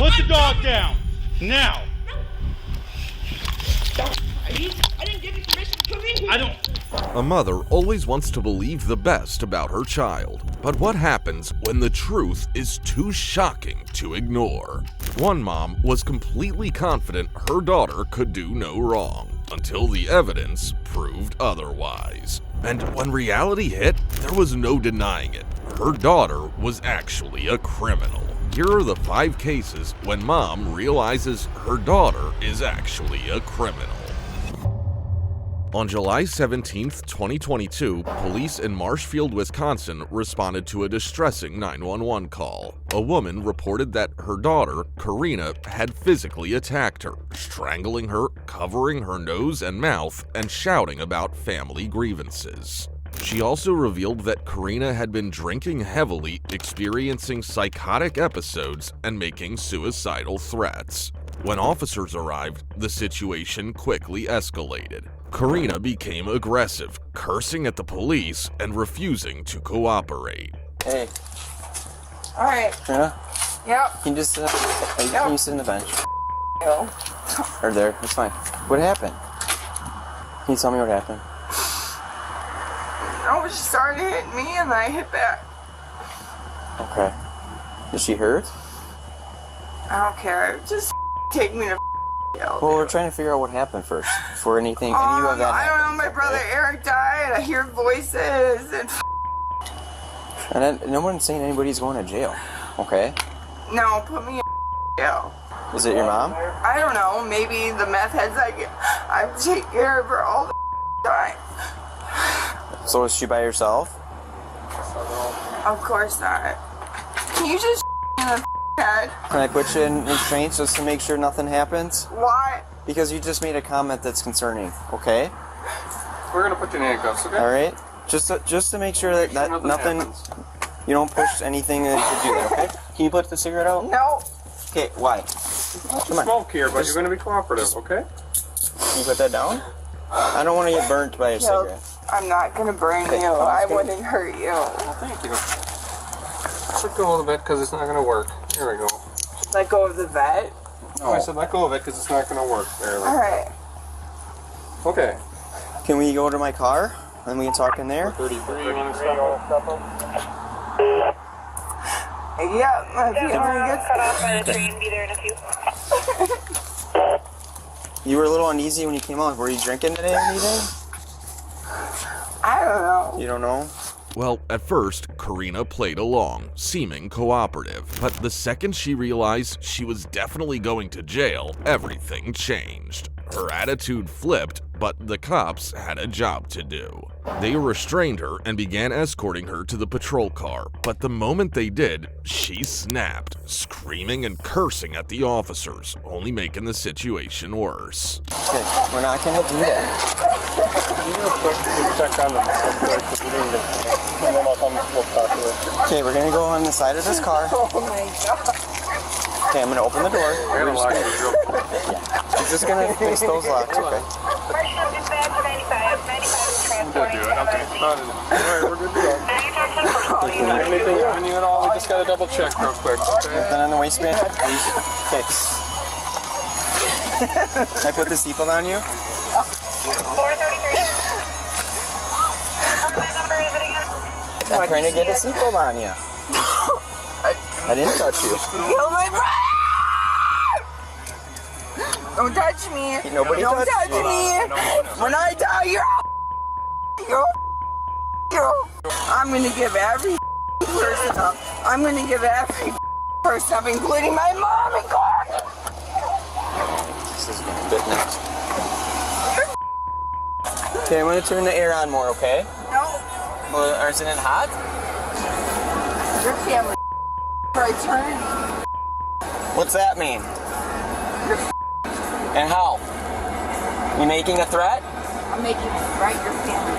Put the dog down. Now. I didn't give you permission to come in here. I don't... A mother always wants to believe the best about her child. But what happens when the truth is too shocking to ignore? One mom was completely confident her daughter could do no wrong, until the evidence proved otherwise. And when reality hit, there was no denying it. Her daughter was actually a criminal. Here are the 5 cases when mom realizes her daughter is actually a criminal. On July 17, 2022, police in Marshfield, Wisconsin responded to a distressing 911 call. A woman reported that her daughter, Karina, had physically attacked her, strangling her, covering her nose and mouth, and shouting about family grievances. She also revealed that Karina had been drinking heavily, experiencing psychotic episodes, and making suicidal threats. When officers arrived, the situation quickly escalated. Karina became aggressive, cursing at the police and refusing to cooperate. Hey. All right. Karina? Yep. Can you just can you sit in the bench? No. Or there, it's fine. What happened? Can you tell me what happened? No, she started hitting me and I hit back. Okay. Is she hurt? I don't care. Just take me to Well, we're trying to figure out what happened first. Before anything, any of that I don't know. happened, My brother okay? Eric died. I hear voices and And then, no one's saying anybody's going to jail, okay? no, put me in jail. Is it your mom? I don't know. Maybe the meth heads I take care of her all the time. So is she by herself? Of course not. Can you just in the head? Can I put you in restraints just to make sure nothing happens? Why? Because you just made a comment that's concerning, okay? We're gonna put you in handcuffs, okay? All right? Just to make sure that nothing, you don't push anything that you could do there, okay? Can you put the cigarette out? No. Okay, why? Not to Come on. smoke here, but you're gonna be cooperative, okay? Can you put that down? I don't want to get burnt by your No, cigarette. I'm not gonna burn Okay, you. I'm I just gonna- wouldn't hurt you. Well, thank you. Let go a little bit, because it's not gonna work. Here we go. Let go of the vet. Oh, I said let go of it, because it's not gonna work. There, All right. Okay. Can we go to my car and we can talk in there? 33, you wanna step up? Yeah, if you want to Cut off by the train, be there in a few. You were a little uneasy when you came out. Were you drinking today or anything? I don't know. You don't know? Well, at first, Karina played along, seeming cooperative. But the second she realized she was definitely going to jail, everything changed. Her attitude flipped, but the cops had a job to do. They restrained her and began escorting her to the patrol car. But the moment they did, she snapped, screaming and cursing at the officers, only making the situation worse. Okay, we're not gonna do that. Check on them. Okay, we're gonna go on the side of this car. Oh my god. Okay, I'm gonna open the door. We're gonna lock it real quick. It's just gonna fix those locks, okay? Marshall, dispatch 95. 95 is transporting. Good, okay. Alright, we're good to go. Now you're talking personal. Anything on you at all, we just gotta double check real quick, okay? Then on the waistband. Okay. Can I put the seatbelt on you? 433. What number is it again? I'm trying to get a seatbelt on you. I didn't touch you. Kill my brother! Don't touch me. Nobody Don't touched touch you. me. When I die, you're I'm gonna give every person up. I'm gonna give every person up, including my mom and God. This is getting a bit next. Okay, I'm gonna turn the air on more, okay? No, Well, isn't it hot? your family for eternity. What's that mean? And how? You making a threat? I'm making it right, your family.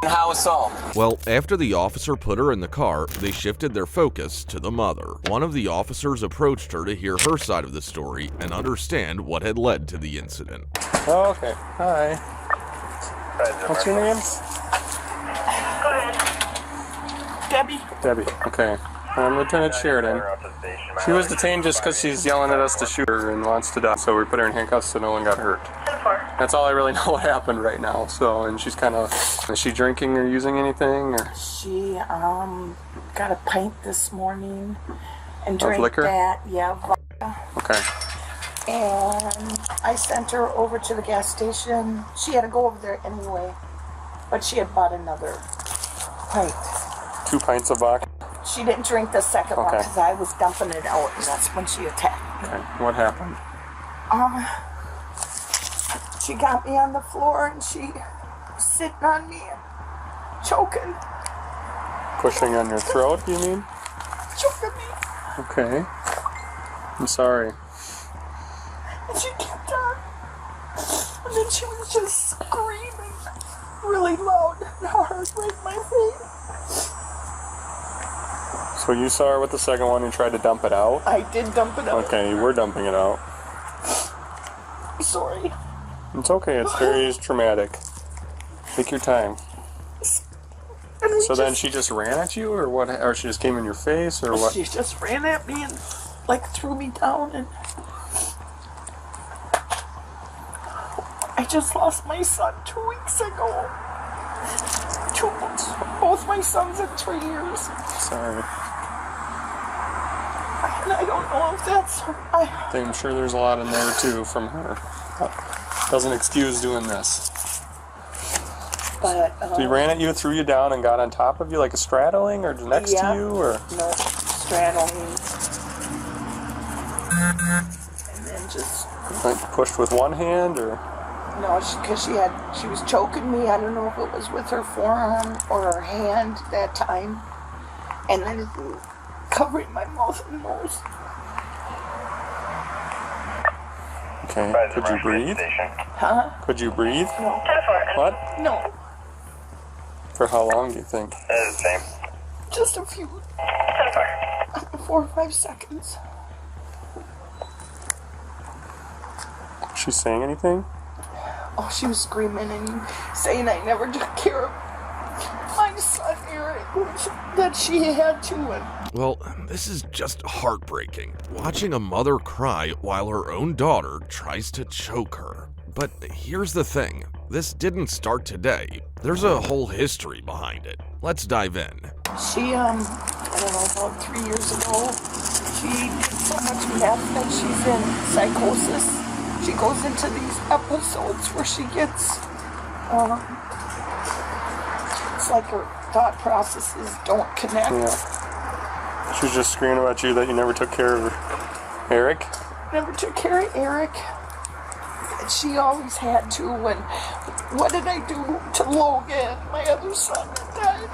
And how so? Well, after the officer put her in the car, they shifted their focus to the mother. One of the officers approached her to hear her side of the story and understand what had led to the incident. Oh, okay. Hi. What's your name? Go ahead. Debbie. Debbie. Okay. I'm Lieutenant Sheridan. She was detained just because she's yelling at us to shoot her and wants to die, so we put her in handcuffs so no one got hurt. That's all I really know what happened right now. So, and she's kind of, is she drinking or using anything? Or? She got a pint this morning and drank liquor? that. Yeah, vodka. Okay. And I sent her over to the gas station. She had to go over there anyway, but she had bought another pint. 2 pints of vodka? She didn't drink the second one Okay. because I was dumping it out, and that's when she attacked me. Okay. What happened? She got me on the floor, and she was sitting on me, choking Pushing on your throat, you mean? me. Okay. I'm sorry. And she kept on. And then she was just screaming really loud and hard right in my face. So you saw her with the second one and tried to dump it out? I did dump it out. Okay, you were dumping it out. Sorry. It's okay, it's very traumatic. Take your time. And So then she just ran at you, or what? Or she just came in your face, or what? She just ran at me and like threw me down, and I just lost my son 2 weeks ago. Both my sons in 3 years. Sorry. And I don't know if that's... I'm sure there's a lot in there too from her. Doesn't excuse doing this. But... So he ran at you, threw you down, and got on top of you like a straddling, or next to you, or? No, straddling. And then just... Like pushed with one hand, or? No, because she was choking me. I don't know if it was with her forearm or her hand that time. And then covering my mouth and nose. Okay, could you breathe? Huh? Could you breathe? No. What? No. For how long do you think? Just a few. 4 or 5 seconds. She saying anything? Oh, she was screaming and saying I never took care of my son, Eric, that she had to. Well, this is just heartbreaking. Watching a mother cry while her own daughter tries to choke her. But here's the thing. This didn't start today. There's a whole history behind it. Let's dive in. She, I don't know, about 3 years ago, she did so much meth that she's in psychosis. She goes into these episodes where she gets, it's like her thought processes don't connect. Yeah. She was just screaming about you that you never took care of Eric? Never took care of Eric. And she always had to. And what did I do to Logan, my other son, that died?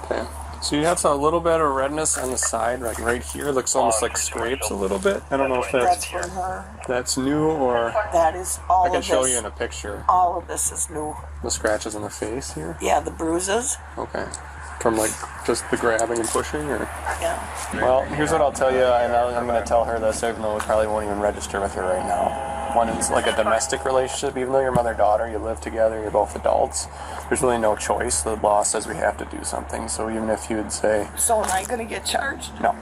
Okay. So you have a little bit of redness on the side, like right here. It looks almost like scrapes a little bit. I don't know if That's from her. that's new or That is all I of can this. show you in a picture. All of this is new. The scratches on the face here. Yeah, the bruises. Okay. From like just the grabbing and pushing, or? Yeah. Well, here's what I'll tell you, and I'm going to tell her this, even though we probably won't even register with her right now. One is like a domestic relationship. Even though you're mother-daughter, you live together, you're both adults, there's really no choice. The law says we have to do something. So even if you would say... So am I going to get charged? No.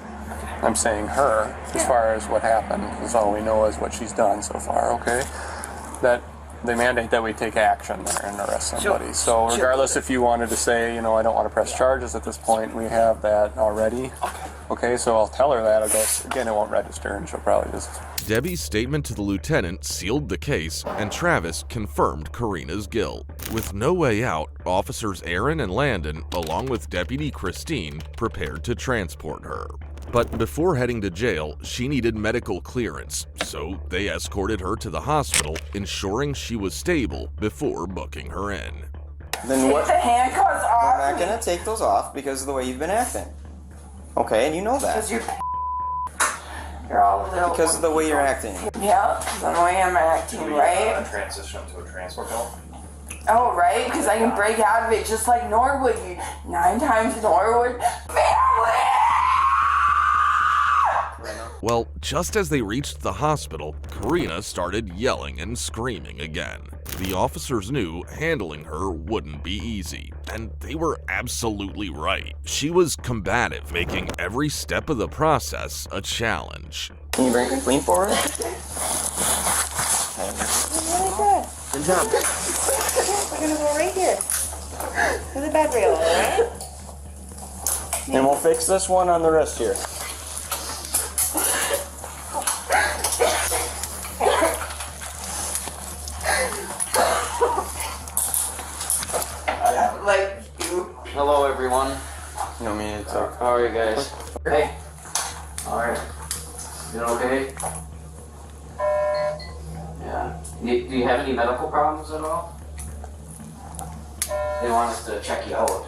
I'm saying her, as far as what happened, is all we know is what she's done so far, okay? That they mandate that we take action there and arrest somebody. So regardless if you wanted to say, you know, I don't want to press charges at this point, we have that already. Okay, so I'll tell her that. I'll go, again, it won't register, and she'll probably just... Debbie's statement to the lieutenant sealed the case, and Travis confirmed Karina's guilt. With no way out, officers Aaron and Landon, along with Deputy Christine, prepared to transport her. But before heading to jail, she needed medical clearance, so they escorted her to the hospital, ensuring she was stable before booking her in. Then what? Take the handcuffs I'm off. not gonna take those off because of the way you've been acting. Okay, and you know that. Because you're all a little... Because of the way you're acting. Yeah, the way I'm acting, right? Transition to a transport bill? Oh, right? Because I can break out of it just like Norwood. 9 times Norwood. Family! Well, just as they reached the hospital, Karina started yelling and screaming again. The officers knew handling her wouldn't be easy, and they were absolutely right. She was combative, making every step of the process a challenge. Can you lean forward? Really good. Good job. We're gonna go right here. To the bed rail, alright? And we'll fix this one on the wrist here. Like you. Hello, everyone. You want me to talk? How are you guys? Hey. All right. You okay? Yeah. Do you have any medical problems at all? They want us to check you out.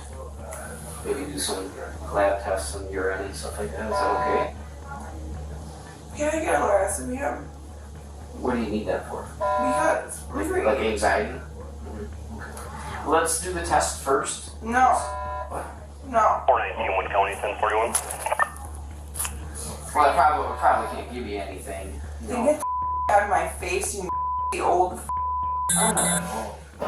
Maybe do some lab tests on urine and stuff like that. Is that okay? Can I get a lorazepam? What do you need that for? Because Like anxiety? Let's do the test first. no. No. 419 County 1041. Well, I probably can't give you anything. Then get the out of my face, you old.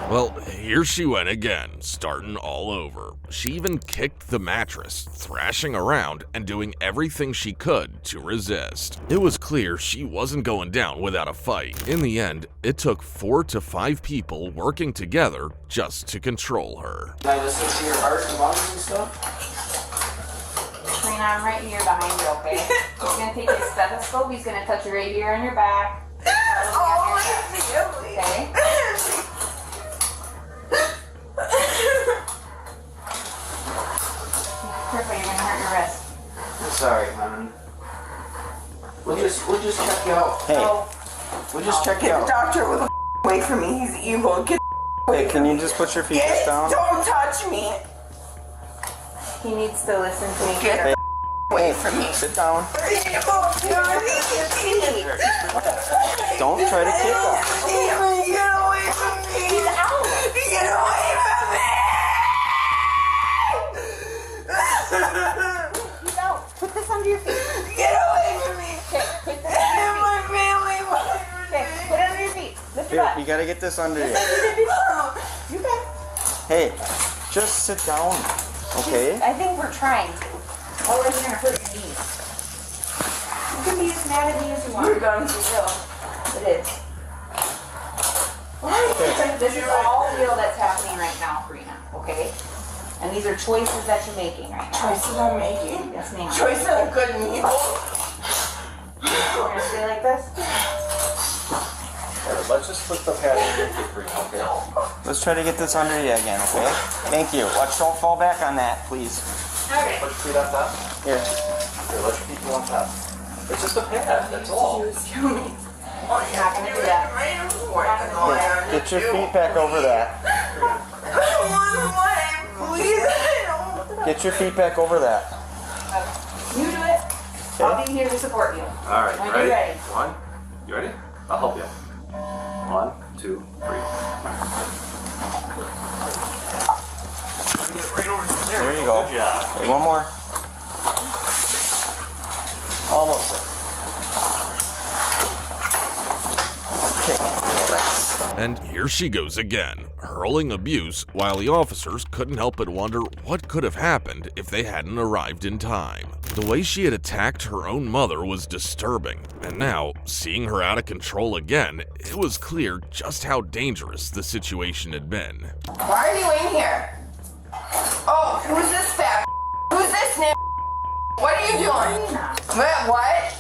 Well, here she went again, starting all over. She even kicked the mattress, thrashing around and doing everything she could to resist. It was clear she wasn't going down without a fight. In the end, it took 4 to 5 people working together just to control her. Can I listen to your heart and lungs and stuff? Karina, I'm right here behind you, okay? He's gonna take his stethoscope, he's gonna touch you right here on your back. Oh, really? Okay? Careful, you're gonna hurt your wrist. I'm sorry, hon. We'll just check you out. Hey, We'll just check you Get the out. doctor away from me. He's evil. Get hey, can you just put your feet Get down? Don't touch me. He needs to listen to me. Get Hey, away from me. sit down. Evil. Don't try to kick him. Get away from me. Get away from me. He's out. Put this under your feet. Get away from me. Okay, put this And under your my family. feet. Okay, put it under your feet. Lift it Here, up. you gotta get this under you. You can. Hey, just sit down, okay? I think we're trying. Otherwise, you're gonna hurt your knees. You can be as mad at me as you want. You're done. It is. This is all real that's happening right now, Karina, okay? And these are choices that you're making right now. Choices I'm making. Yes, ma'am. Choices of good and evil. We're gonna stay like this? Let's just put the pad in your feet, okay? Let's try to get this under you again, okay? Thank you. Watch, don't fall back on that, please. Okay. Put your feet on top. Here. Here, let your feet go on top. It's just a pad, that's all. You're not gonna do that. Get your feet back over that. Get your feet back over that. You do it. I'll be here to support you. All right, When ready? you're ready. One. You ready? I'll help you. 1, 2, 3. There you go. Good job. Hey, one more. Almost there. And here she goes again, hurling abuse while the officers couldn't help but wonder what could have happened if they hadn't arrived in time. The way she had attacked her own mother was disturbing, and now, seeing her out of control again, it was clear just how dangerous the situation had been. Why are you in here? Oh, who's this fat? Who's this n? What are you doing? What?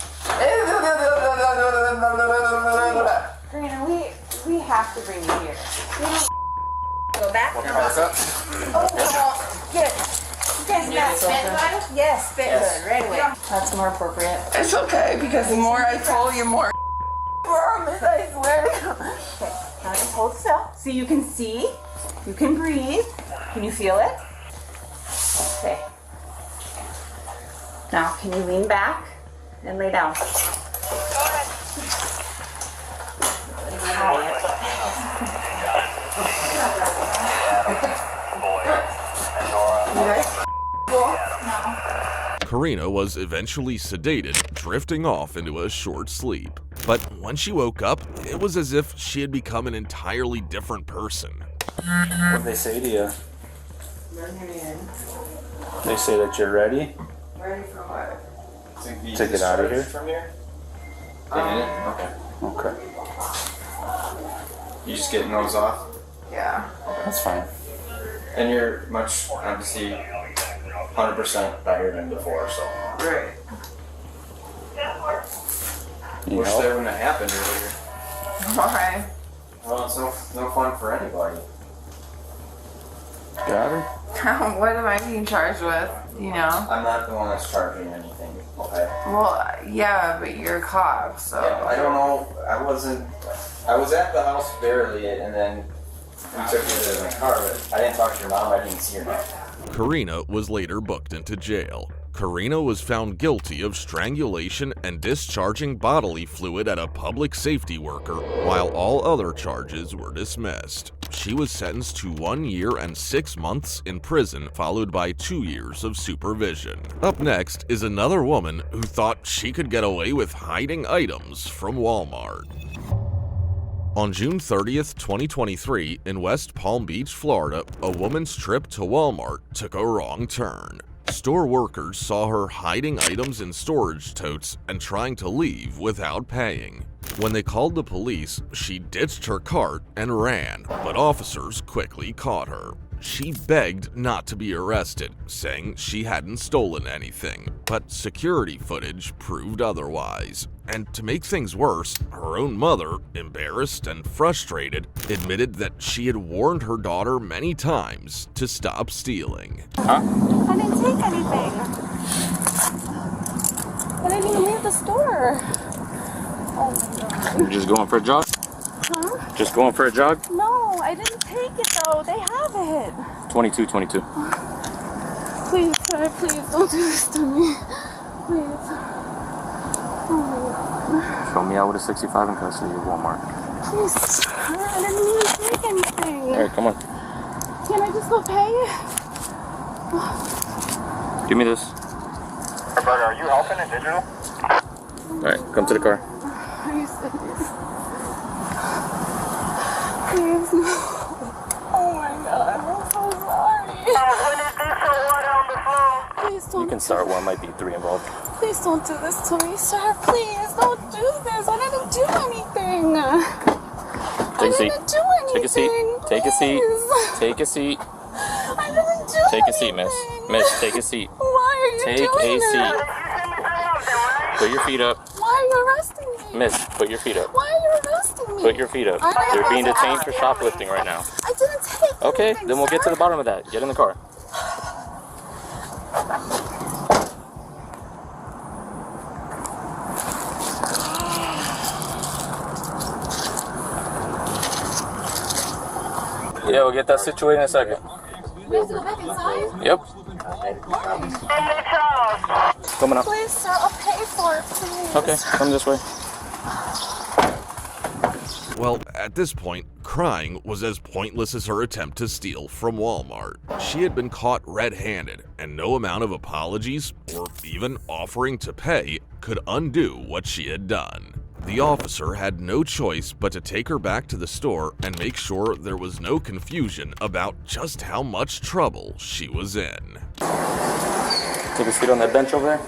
Karina, we have to bring you here. We don't go back. Park up. Oh, come on. Get it. You guys got spit gun? Yes, spit gun, right away. That's more appropriate. It's okay, because the more I told you, more promise, I swear. Okay, now just hold still. So you can see, you can breathe. Can you feel it? Okay. Now, can you lean back and lay down? Karina was eventually sedated, drifting off into a short sleep. But when she woke up, it was as if she had become an entirely different person. What did they say to you? Bring her in. They say that you're ready Ready for what? to get out of here? From here? Okay. Okay. You just getting those off? Yeah. That's fine. And you're much, obviously, 100% better than before, so. Right. You Wish help? that wouldn't have happened earlier. Why? Well, it's no fun for anybody. Got her? What am I being charged with? You know? I'm not the one that's charging anything, okay? Well, yeah, but you're a cop, so. Yeah, I don't know, I was at the house barely, and then we took you to my car, but I didn't talk to your mom, I didn't see your mom. Karina was later booked into jail. Karina was found guilty of strangulation and discharging bodily fluid at a public safety worker, while all other charges were dismissed. She was sentenced to 1 year and 6 months in prison, followed by 2 years of supervision. Up next is another woman who thought she could get away with hiding items from Walmart. On June 30th, 2023, in West Palm Beach, Florida, a woman's trip to Walmart took a wrong turn. Store workers saw her hiding items in storage totes and trying to leave without paying. When they called the police, she ditched her cart and ran, but officers quickly caught her. She begged not to be arrested, saying she hadn't stolen anything, but security footage proved otherwise. And to make things worse, her own mother, embarrassed and frustrated, admitted that she had warned her daughter many times to stop stealing. Huh? I didn't take anything. I didn't even leave the store. Oh my god. You're just going for a jog? Huh? Just going for a jog? No, I didn't take it though. They have it. 22. Please, sir, please don't do this to me. Please. Oh my god. Show me out with a 65 in custody of Walmart. Please, sir, I didn't even take anything. Alright, come on. Can I just go pay? Give me this. Brother, are you helping in digital? Alright, come to the car. Are you serious? Please, no. Oh my god, I'm so sorry. Please don't. You can start one, might be 3 involved. Please don't do this to me, sir. Please don't do this. I didn't do anything. Take a seat. I didn't do anything. Take a seat. Take a seat. Please. Take a seat. I didn't do Take a anything. seat, miss. Miss, take a seat. Why are you Take doing a that? seat. Put your feet up. Why are you arresting me? Miss, put your feet up. Why are you arresting me? Put your feet up. You're being detained for shoplifting right now. I didn't take Okay, anything, then we'll get to sir. the bottom of that. Get in the car. Yeah, we'll get that situated in a second. We have to go back inside? Yep. Coming up. Please, sir, I'll pay for it, please. Okay, come this way. Well, at this point, crying was as pointless as her attempt to steal from Walmart. She had been caught red-handed, and no amount of apologies, or even offering to pay, could undo what she had done. The officer had no choice but to take her back to the store and make sure there was no confusion about just how much trouble she was in. Take a seat on that bench over there.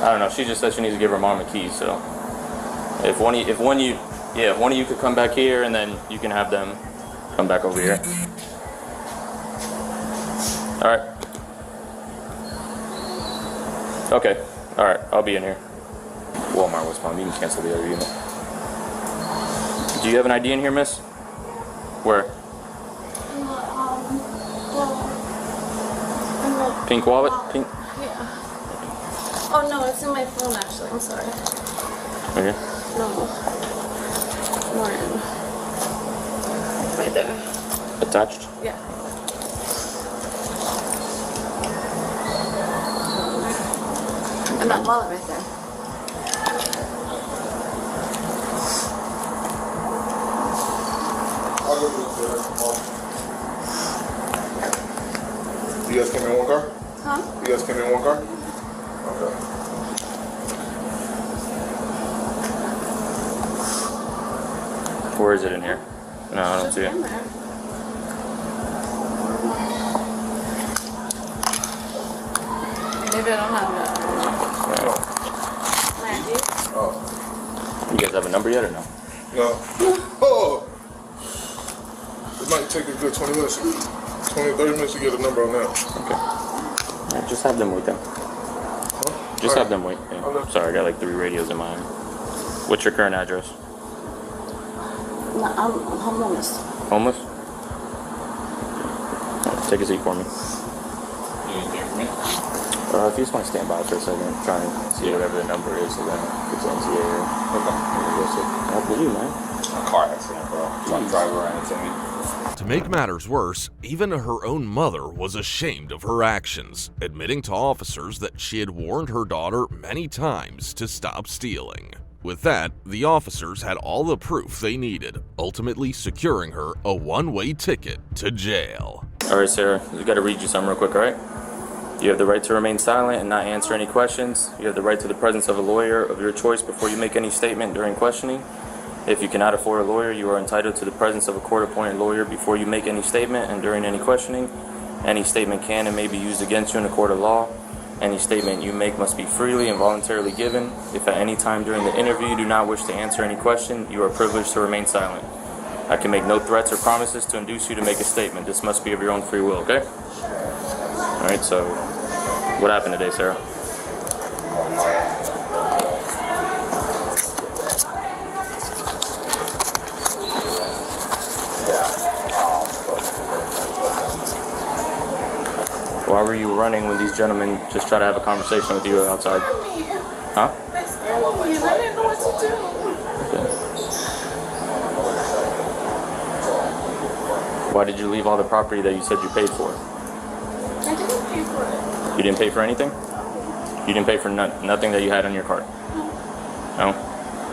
I don't know. She just said she needs to give her mom a key. So if one of you could come back here, and then you can have them come back over here. All right. Okay. All right. I'll be in here. Walmart, West Palm. You can cancel the other unit. Do you have an ID in here, miss? Where? Pink wallet? Pink? Yeah. Oh no, it's in my phone actually. I'm sorry. Okay. No. More in. Right there. Attached? Yeah. And that wallet right there. You guys came in one car? Huh? You guys came in one car? Okay. Where is it in here? No, I don't see it. Maybe I don't have it. Oh. You guys have a number yet or no? No. Oh! It might take a good 20 minutes. 20, 30 minutes to get a number on that. Okay. Alright, just have them wait then. Huh? Just have them wait. Yeah. Okay. Sorry, I got like 3 radios in mine. What's your current address? No, I'm homeless. Homeless? Take a seat for me. If you just want to stand by for a second, try and see whatever the number is, so then it's NCA or help with you, man. A car accident, bro. Drunk driver or anything. To make matters worse, even her own mother was ashamed of her actions, admitting to officers that she had warned her daughter many times to stop stealing. With that, the officers had all the proof they needed, ultimately securing her a one-way ticket to jail. Alright, Sarah, we gotta read you something real quick, alright? You have the right to remain silent and not answer any questions. You have the right to the presence of a lawyer of your choice before you make any statement during questioning. If you cannot afford a lawyer, you are entitled to the presence of a court-appointed lawyer before you make any statement and during any questioning. Any statement can and may be used against you in a court of law. Any statement you make must be freely and voluntarily given. If at any time during the interview you do not wish to answer any question, you are privileged to remain silent. I can make no threats or promises to induce you to make a statement. This must be of your own free will, okay? Alright, so what happened today, Sarah? Why were you running when these gentlemen just try to have a conversation with you outside? Huh? I didn't know what to do. Okay. Why did you leave all the property that you said you paid for? I didn't pay for it. You didn't pay for anything? You didn't pay for nothing that you had on your card? No?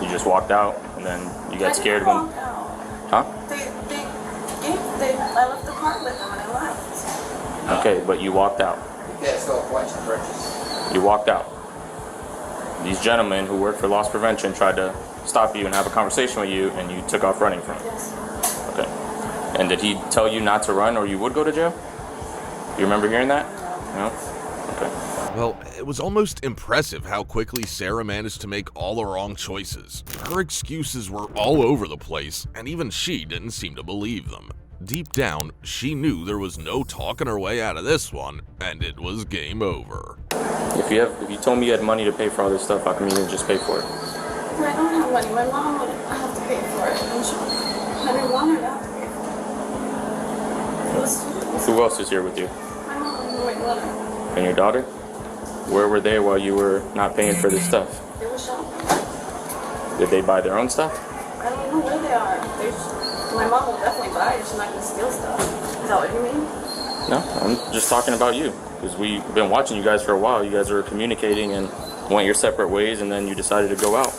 You just walked out and then you got scared when... Huh? I left the car with them and I left. Okay, but you walked out. You walked out. These gentlemen who work for loss prevention tried to stop you and have a conversation with you and you took off running from them. Okay. And did he tell you not to run or you would go to jail? You remember hearing that? No? Okay. Well, it was almost impressive how quickly Sarah managed to make all the wrong choices. Her excuses were all over the place, and even she didn't seem to believe them. Deep down, she knew there was no talking her way out of this one, and it was game over. If you told me you had money to pay for all this stuff, how come you didn't just pay for it? I don't have money. My mom would have to pay for it. I didn't want her to have to pay for it. Who else is here with you? My mom and my daughter. And your daughter? Where were they while you were not paying for this stuff? They were shopping. Did they buy their own stuff? I don't know where they are. My mom will definitely buy it. She's not going to steal stuff. Is that what you mean? No, I'm just talking about you. Because we've been watching you guys for a while. You guys are communicating and went your separate ways, and then you decided to go out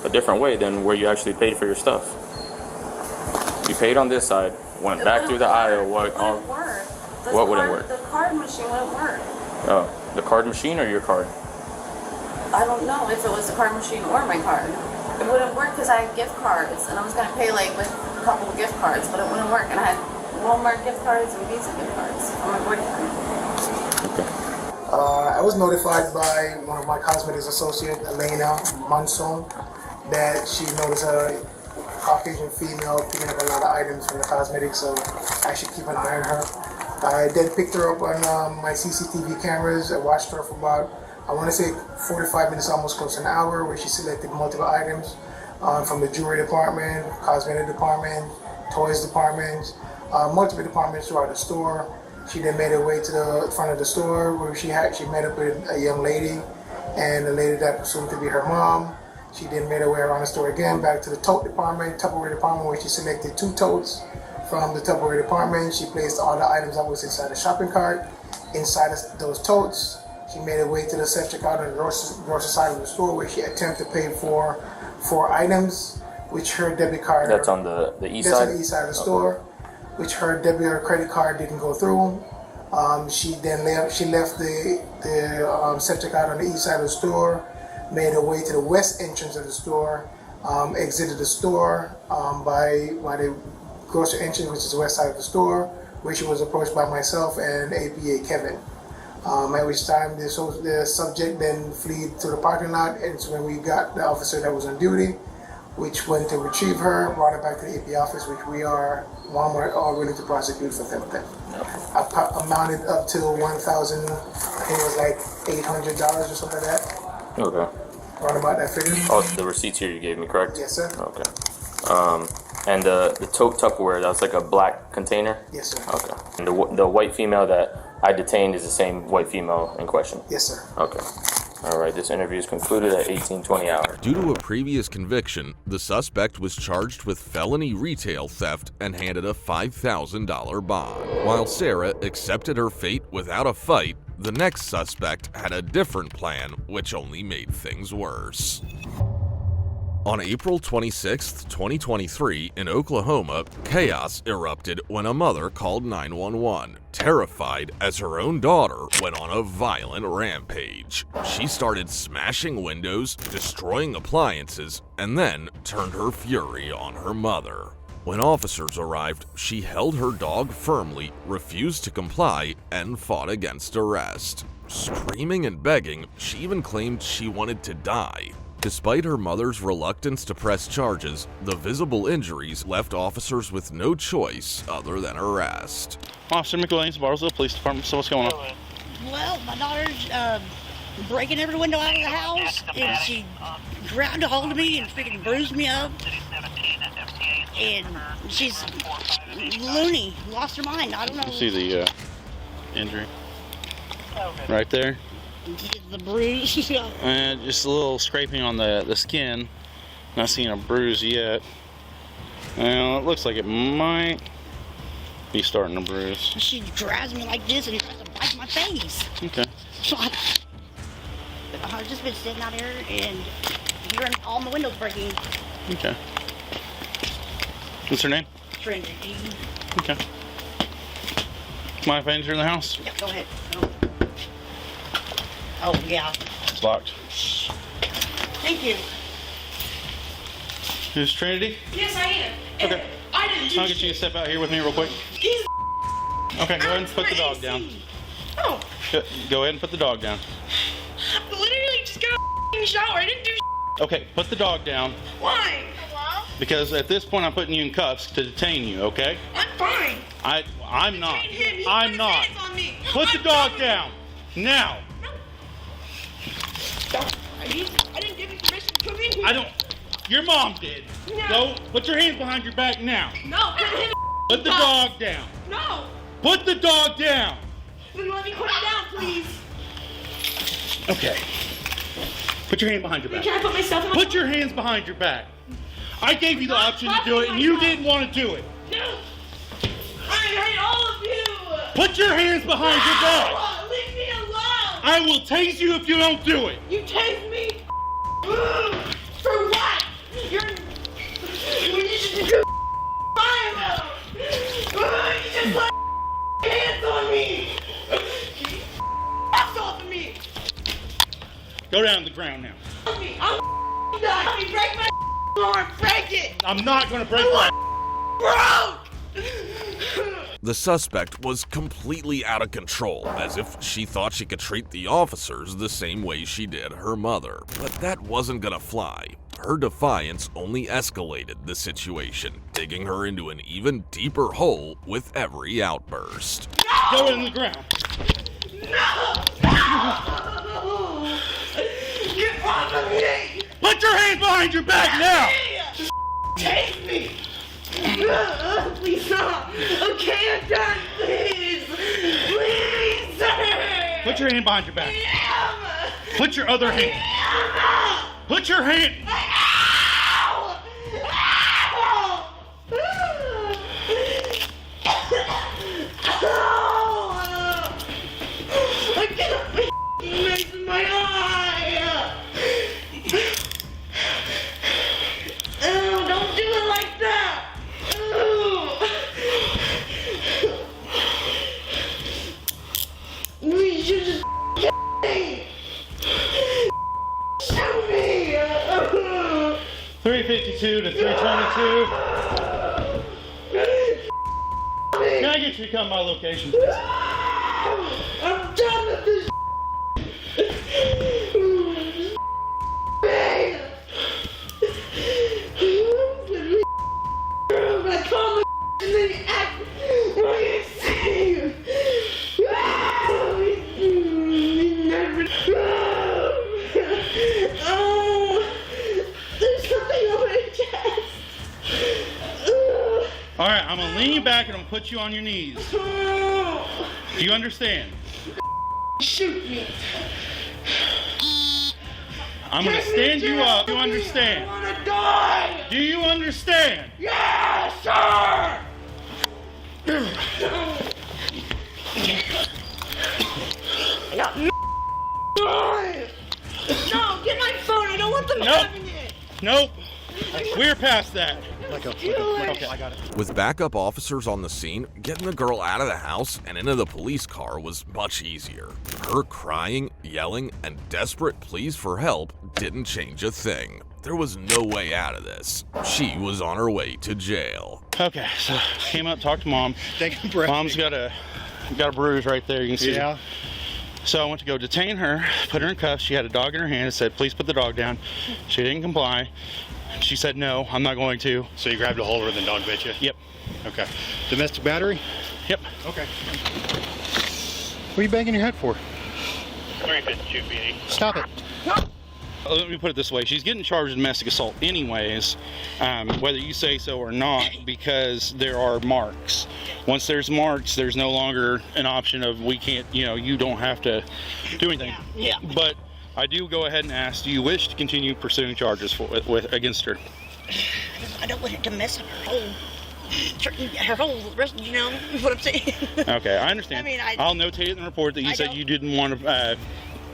a different way than where you actually paid for your stuff. You paid on this side, went back through the aisle. What wouldn't work? The card machine wouldn't work. Oh, the card machine or your card? I don't know if it was the card machine or my card. It wouldn't work because I had gift cards, and I was going to pay like with a couple of gift cards, but it wouldn't work. And I had Walmart gift cards and Visa gift cards on my boyfriend. I was notified by one of my cosmetics associates, Elena Monson, that she noticed a Caucasian female picking up a lot of items from the cosmetics, so I should keep an eye on her. I then picked her up on my CCTV cameras. I watched her for about, I want to say 45 minutes, almost close to an hour, where she selected multiple items from the jewelry department, cosmetic department, toys department, multiple departments throughout the store. She then made her way to the front of the store where she met up with a young lady, and the lady that presumed to be her mom. She then made her way around the store again, back to the tote department, Tupperware department, where she selected 2 totes from the Tupperware department. She placed all the items that was inside the shopping cart inside those totes. She made her way to the self-checkout on the grocery side of the store, where she attempted to pay for 4 items, which her debit card. That's on the east side? That's on the east side of the store. which her debit or credit card didn't go through. She left the septic out on the east side of the store, made her way to the west entrance of the store, exited the store by the grocery entrance, which is the west side of the store, where she was approached by myself and APA Kevin. At which time the subject then fled to the parking lot, and it's when we got the officer that was on duty, which went to retrieve her, brought her back to the AP office, which we are Walmart all willing to prosecute for theft. Amounted up to $1,000, I think it was like $800 or something like that. Okay. Around about that figure. Oh, the receipts here you gave me, correct? Yes, sir. Okay. And the tote Tupperware, that's like a black container? Yes, sir. Okay. And the white female that I detained is the same white female in question? Yes, sir. Okay. All right, this interview is concluded at 18:20 hours. Due to a previous conviction, the suspect was charged with felony retail theft and handed a $5,000 bond. While Sarah accepted her fate without a fight, the next suspect had a different plan, which only made things worse. On April 26, 2023, in Oklahoma, chaos erupted when a mother called 911, terrified as her own daughter went on a violent rampage. She started smashing windows, destroying appliances, and then turned her fury on her mother. When officers arrived, she held her dog firmly, refused to comply, and fought against arrest. Screaming and begging, she even claimed she wanted to die. Despite her mother's reluctance to press charges, the visible injuries left officers with no choice other than arrest. Officer McLean's Bartlesville Police Department, so what's going on? Well, my daughter's breaking every window out of the house, and she grabbed a hold of me and freaking bruised me up. And she's loony, lost her mind, I don't know. You see the injury? Right there? The bruise. And just a little scraping on the skin. Not seeing a bruise yet. Well, it looks like it might be starting to bruise. She grabs me like this and tries to bite my face. Okay. So I've just been sitting out here and hearing all my windows breaking. Okay. What's her name? Trinity. Okay. Mind if I enter in the house? Yeah, go ahead. Oh, yeah. It's locked. Thank you. Who's Trinity? Yes, I am. Okay. I didn't do I'll get you to step out here with me real quick. He's Okay, go ahead and put the dog down. Oh. Go ahead and put the dog down. I literally just got a shower. I didn't do Okay, put the dog down. Why? Because at this point I'm putting you in cuffs to detain you, okay? I'm fine. I'm not. I'm not. Put the dog down. Now. I didn't give you permission to come in here. I don't. Your mom did. No. Go. Put your hands behind your back now. No, Put the dog down. No. Put the dog down. Then let me put it down, please. Okay. Put your hand behind your back. Can I put myself in my Put your hands behind your back. I gave you the option to do it, and you didn't want to do it. No. I hate all of you. Put your hands behind your back. Leave me alone. I will tase you if you don't do it. You tase me? For what? You just violent. You just put hands on me. Ass off of me. Go down to the ground now. I'm done. Let me break my arm. Break it. I'm not going to break my broke. The suspect was completely out of control, as if she thought she could treat the officers the same way she did her mother. But that wasn't gonna fly. Her defiance only escalated the situation, digging her into an even deeper hole with every outburst. Go in the ground. No! Get off of me! Put your hands behind your back now! Take me! Please stop! Okay, I'm done, please! Please, sir! Put your hand behind your back. Put your other hand. Put your hand. Ow! I can't be in my eye! Oh, don't do it like that! 222 to 322. Can I get you to come to my location, please? I'm done with this. I call my and then you act like you see. There's something on my chest. All right, I'm gonna lean you back and I'm gonna put you on your knees. Do you understand? Shoot me. I'm gonna stand you up. Do you understand? I wanna die. Do you understand? Yeah, sir. No, get my phone. I don't want them having it. Nope. We're past that. Okay, I got it. With backup officers on the scene, getting the girl out of the house and into the police car was much easier. Her crying, yelling, and desperate pleas for help didn't change a thing. There was no way out of this. She was on her way to jail. Okay, so came up, talked to Mom. Thank you, Brett. Mom's got a bruise right there. You can see. Yeah. So I went to go detain her, put her in cuffs. She had a dog in her hand and said, please put the dog down. She didn't comply. She said, no, I'm not going to. So you grabbed a hold of her and the dog bit you? Yep. Okay. Domestic battery? Yep. Okay. What are you banging your head for? 352 PD. Stop it. Let me put it this way. She's getting charged with domestic assault anyways, whether you say so or not, because there are marks. Once there's marks, there's no longer an option of we can't, you don't have to do anything. Yeah. But I do go ahead and ask, do you wish to continue pursuing charges against her? I don't want it to mess up her whole rest, you know what I'm saying? Okay, I understand. I mean, I'll notate it in the report that you said you didn't want to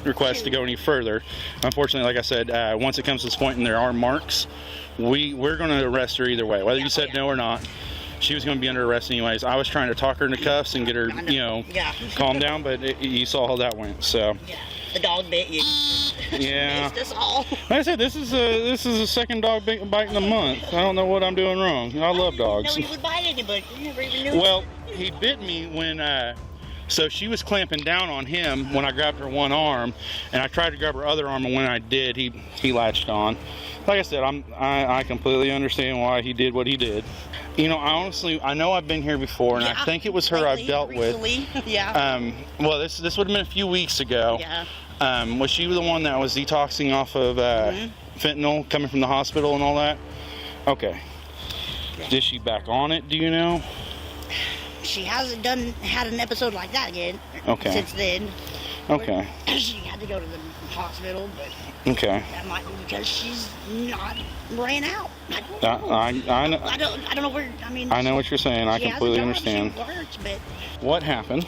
request to go any further. Unfortunately, like I said, once it comes to this point and there are marks, we're going to arrest her either way. Whether you said no or not, she was going to be under arrest anyways. I was trying to talk her into cuffs and get her, calm down, but you saw how that went. So. Yeah. The dog bit you. Yeah. It's all. Like I said, this is a second dog bite in a month. I don't know what I'm doing wrong. I love dogs. No, he would bite anybody. You never even knew. Well, he bit me when. So she was clamping down on him when I grabbed her one arm, and I tried to grab her other arm, and when I did, he latched on. Like I said, I completely understand why he did what he did. I know I've been here before, and I think it was her I've dealt recently. with. Yeah. Well, this would have been a few weeks ago. Yeah. Was she the one that was detoxing off of fentanyl coming from the hospital and all that? Okay. Yeah. Is she back on it, do you know? She hasn't had an episode like that again. Okay. Since then. Okay. She had to go to the hospital, but okay. That might be because she's not ran out. I don't know where. I mean. I know what you're saying. I completely understand. She works, but. What happened?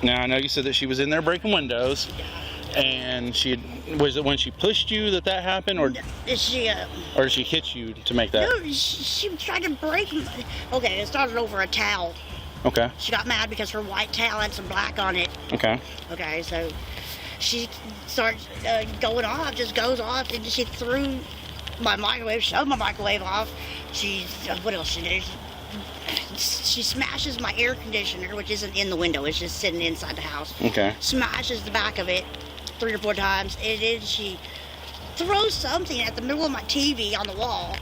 Now I know you said that she was in there breaking windows, and was it when she pushed you that happened, or did she hit you to make that? No, she tried to break. Okay, it started over a towel. Okay. She got mad because her white towel had some black on it. Okay. Okay, so she starts going off, just goes off, and she threw my microwave, shoved my microwave off. What else she did? She smashes my air conditioner, which isn't in the window, it's just sitting inside the house. Okay. Smashes the back of it 3 or 4 times, and then she throws something at the middle of my TV on the wall.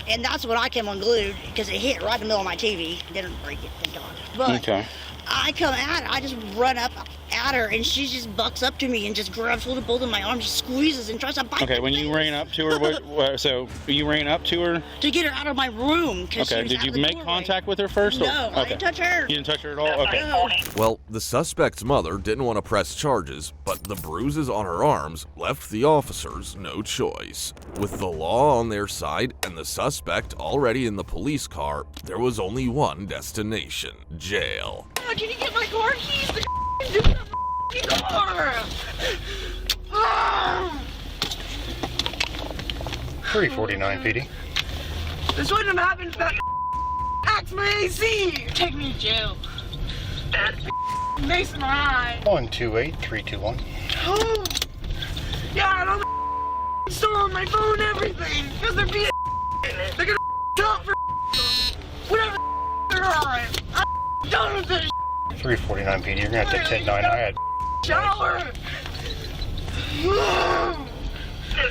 And that's when I came unglued, because it hit right in the middle of my TV. Didn't break it, thank God. But okay. I come at her, I just run up at her, and she just bucks up to me and just grabs hold of both of my arms, squeezes and tries to bite. Okay, when you ran up to her, so you ran up to her? To get her out of my room. Okay, did you make contact with her first? No, I didn't touch her. You didn't touch her at all? Okay. No. Well, the suspect's mother didn't want to press charges, but the bruises on her arms left the officers no choice. With the law on their side and the suspect already in the police car, there was only one destination: jail. Oh, can you get my car keys? The dude in the car! 349 PD. This wouldn't have happened if that hacked my AC! Take me to jail. That Mason High. 128321. Oh! Yeah, and all the stolen my phone and everything! Because they're being alright. I'm done with this. 349 PD. You're gonna have to 10-9. I had Shower.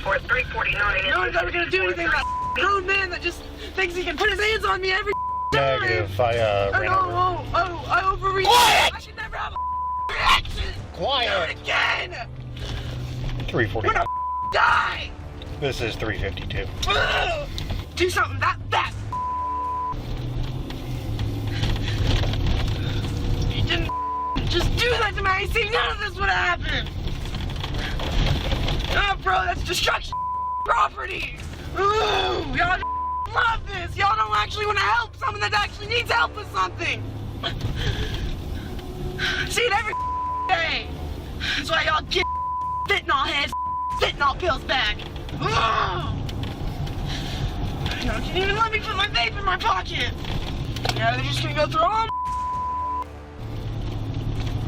349. No one's ever gonna do anything about a grown man that just thinks he can put his hands on me every time. negative. I ran over. I overreached. Quiet! I should never have a reaction. Quiet. Do it again. 349. Die. This is 352. Do something that fast. You didn't just do that to my AC. None of this would have happened. Oh, bro, that's destruction property. Ooh, y'all love this. Y'all don't actually want to help someone that actually needs help with something. See it every day. That's why y'all get fentanyl heads, fentanyl pills back. Y'all can't even let me put my vape in my pocket. Yeah, they're just gonna go through all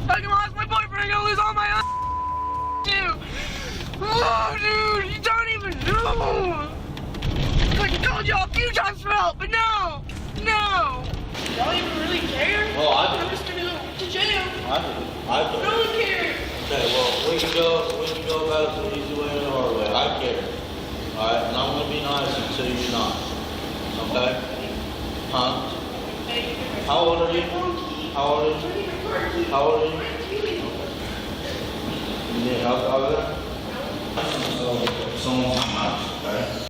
if I can lost my boyfriend, I'm gonna lose all my too. Oh, dude, you don't even know. I called y'all a few times for help, but no. Y'all even really care? Well, I do. I'm just gonna go to jail. I do. No one cares. Okay, well, we can go about it the easy way or the hard way. I care. Alright, and I'm gonna be nice until you're not. Okay? Huh? How old are you? How old are you? How old are you? Yeah, I'll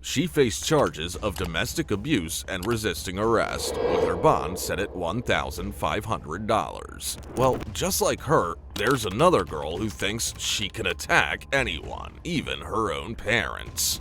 She faced charges of domestic abuse and resisting arrest, with her bond set at $1,500. Well, just like her, there's another girl who thinks she can attack anyone, even her own parents.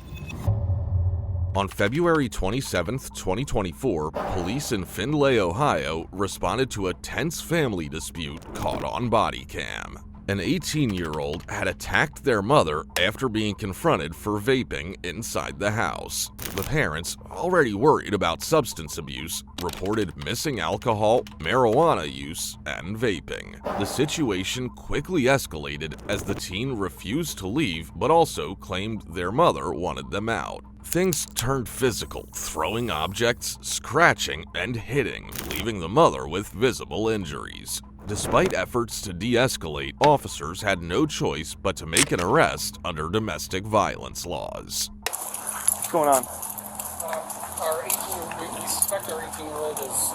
On February 27, 2024, police in Findlay, Ohio responded to a tense family dispute caught on body cam. An 18-year-old had attacked their mother after being confronted for vaping inside the house. The parents, already worried about substance abuse, reported missing alcohol, marijuana use, and vaping. The situation quickly escalated as the teen refused to leave but also claimed their mother wanted them out. Things turned physical, throwing objects, scratching, and hitting, leaving the mother with visible injuries. Despite efforts to de-escalate, officers had no choice but to make an arrest under domestic violence laws. What's going on? We suspect our 18-year-old is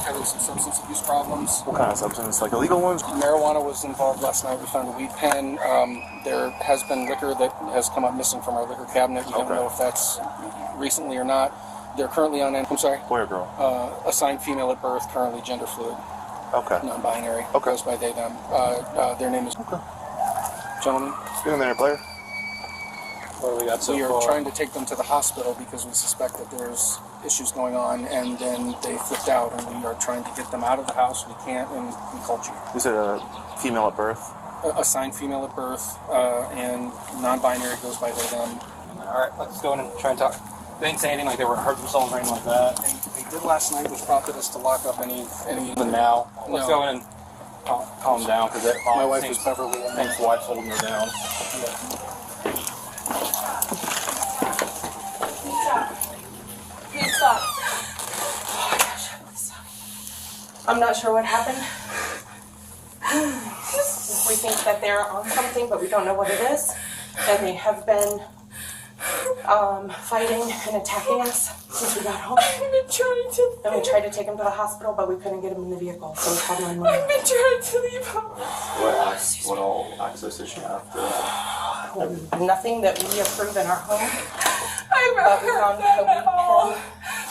having some substance abuse problems. What kind of substance? Like illegal ones? Marijuana was involved last night. We found a weed pen. There has been liquor that has come up missing from our liquor cabinet. We don't know if that's recently or not. They're currently on, I'm sorry? Boy or girl? Assigned female at birth, currently gender fluid. Okay. Non-binary. Okay. Goes by they, them. Their name is... Okay. Gentlemen. Get in there, player. What do we got so far? We are trying to take them to the hospital because we suspect that there's issues going on, and then they flipped out, and we are trying to get them out of the house. We can't, and we called you. You said a female at birth? Assigned female at birth, and non-binary goes by they, them. Alright, let's go in and try and talk. They didn't say anything like they were hurt themselves or anything like that. And they did last night, which prompted us to lock up any now. Let's go in and calm down, because my wife is Beverly. I think his wife's holding her down. Please stop. Oh my gosh, I'm not sure what happened. We think that they're on something, but we don't know what it is. And they have been fighting and attacking us since we got home. I've been trying to... And we tried to take him to the hospital, but we couldn't get him in the vehicle, so we called 911. I've been trying to leave home. What all access does she have to... Nothing that we approve in our home. I've But we found a weed pen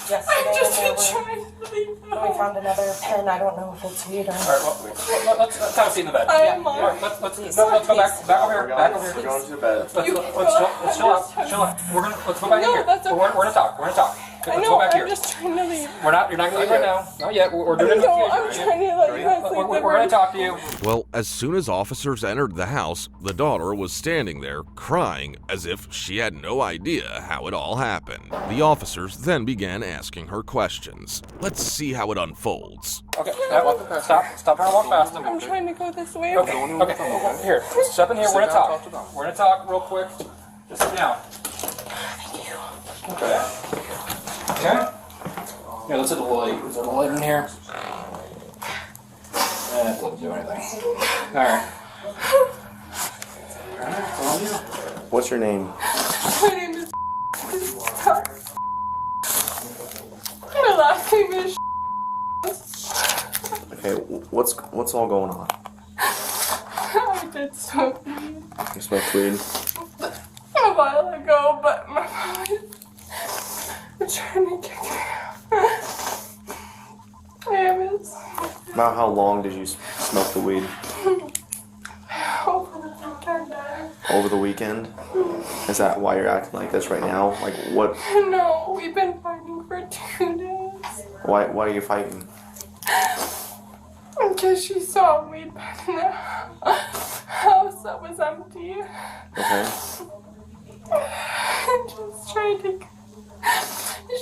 yesterday. I've just been and trying to leave home. we found another pen. I don't know if it's weed or... Alright, let's have a seat in the bed. I'm let's go back over here. Back over here. We're going to the bed. Let's chill out. Let's go back in here. That's okay. We're gonna talk. Let's go back here. I'm just trying to leave. You're not gonna leave right now. Not yet. We're doing it in the future. I'm trying to let you guys leave. We're gonna talk to you. Well, as soon as officers entered the house, the daughter was standing there crying as if she had no idea how it all happened. The officers then began asking her questions. Let's see how it unfolds. Okay, stop trying to walk fast. I'm trying to go this way. Okay. Here, step in here. We're gonna talk. We're gonna talk real quick. Just sit down. Thank you. Okay. Here, let's hit the light. Is there a light in here? That doesn't do anything. Alright. What's your name? My name is my last name is Okay, what's all going on? I did smoke weed You smoked weed? a while ago, but my mom is trying to kick me out. About how long did you smoke the weed? Over the weekend. Over the weekend? Is that why you're acting like this right now? Like what? No, we've been fighting for 2 days. Why are you fighting? Because she saw weed back in the house that was empty. Okay. I'm just trying to.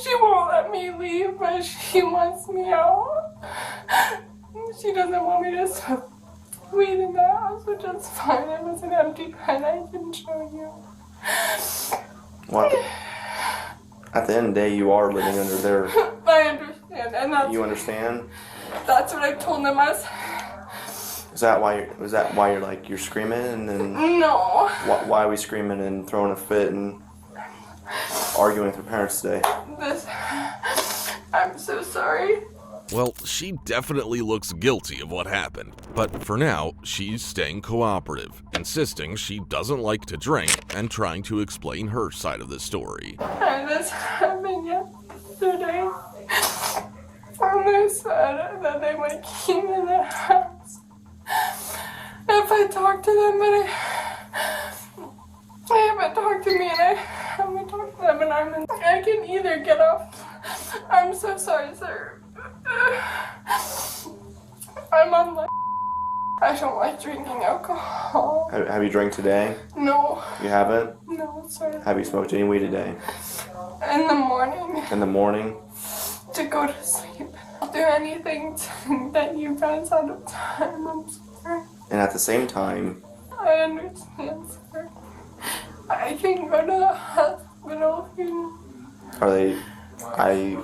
She won't let me leave, but she wants me out. She doesn't want me to smoke weed in the house, which is fine. It was an empty pen. I can show you. Well, at the end of the day, you are living under their. I understand, and that's. You understand? That's what I told them. Is that why you're like you're screaming and then? No. Why are we screaming and throwing a fit and arguing with your parents today? I'm so sorry. Well, she definitely looks guilty of what happened, but for now, she's staying cooperative, insisting she doesn't like to drink and trying to explain her side of the story. And this happened yesterday. And they said that they would keep me in the house if I talked to them, but I haven't talked to me and I haven't talked to them, and I can either get off. I'm so sorry, sir. I'm on like. I don't like drinking alcohol. Have you drank today? No. You haven't? No, sir. Have you smoked any weed today? In the morning. In the morning? To go to sleep. I'll do anything that you guys out of time. I'm sorry. And at the same time... I understand, sir. I can go to the hospital if you... I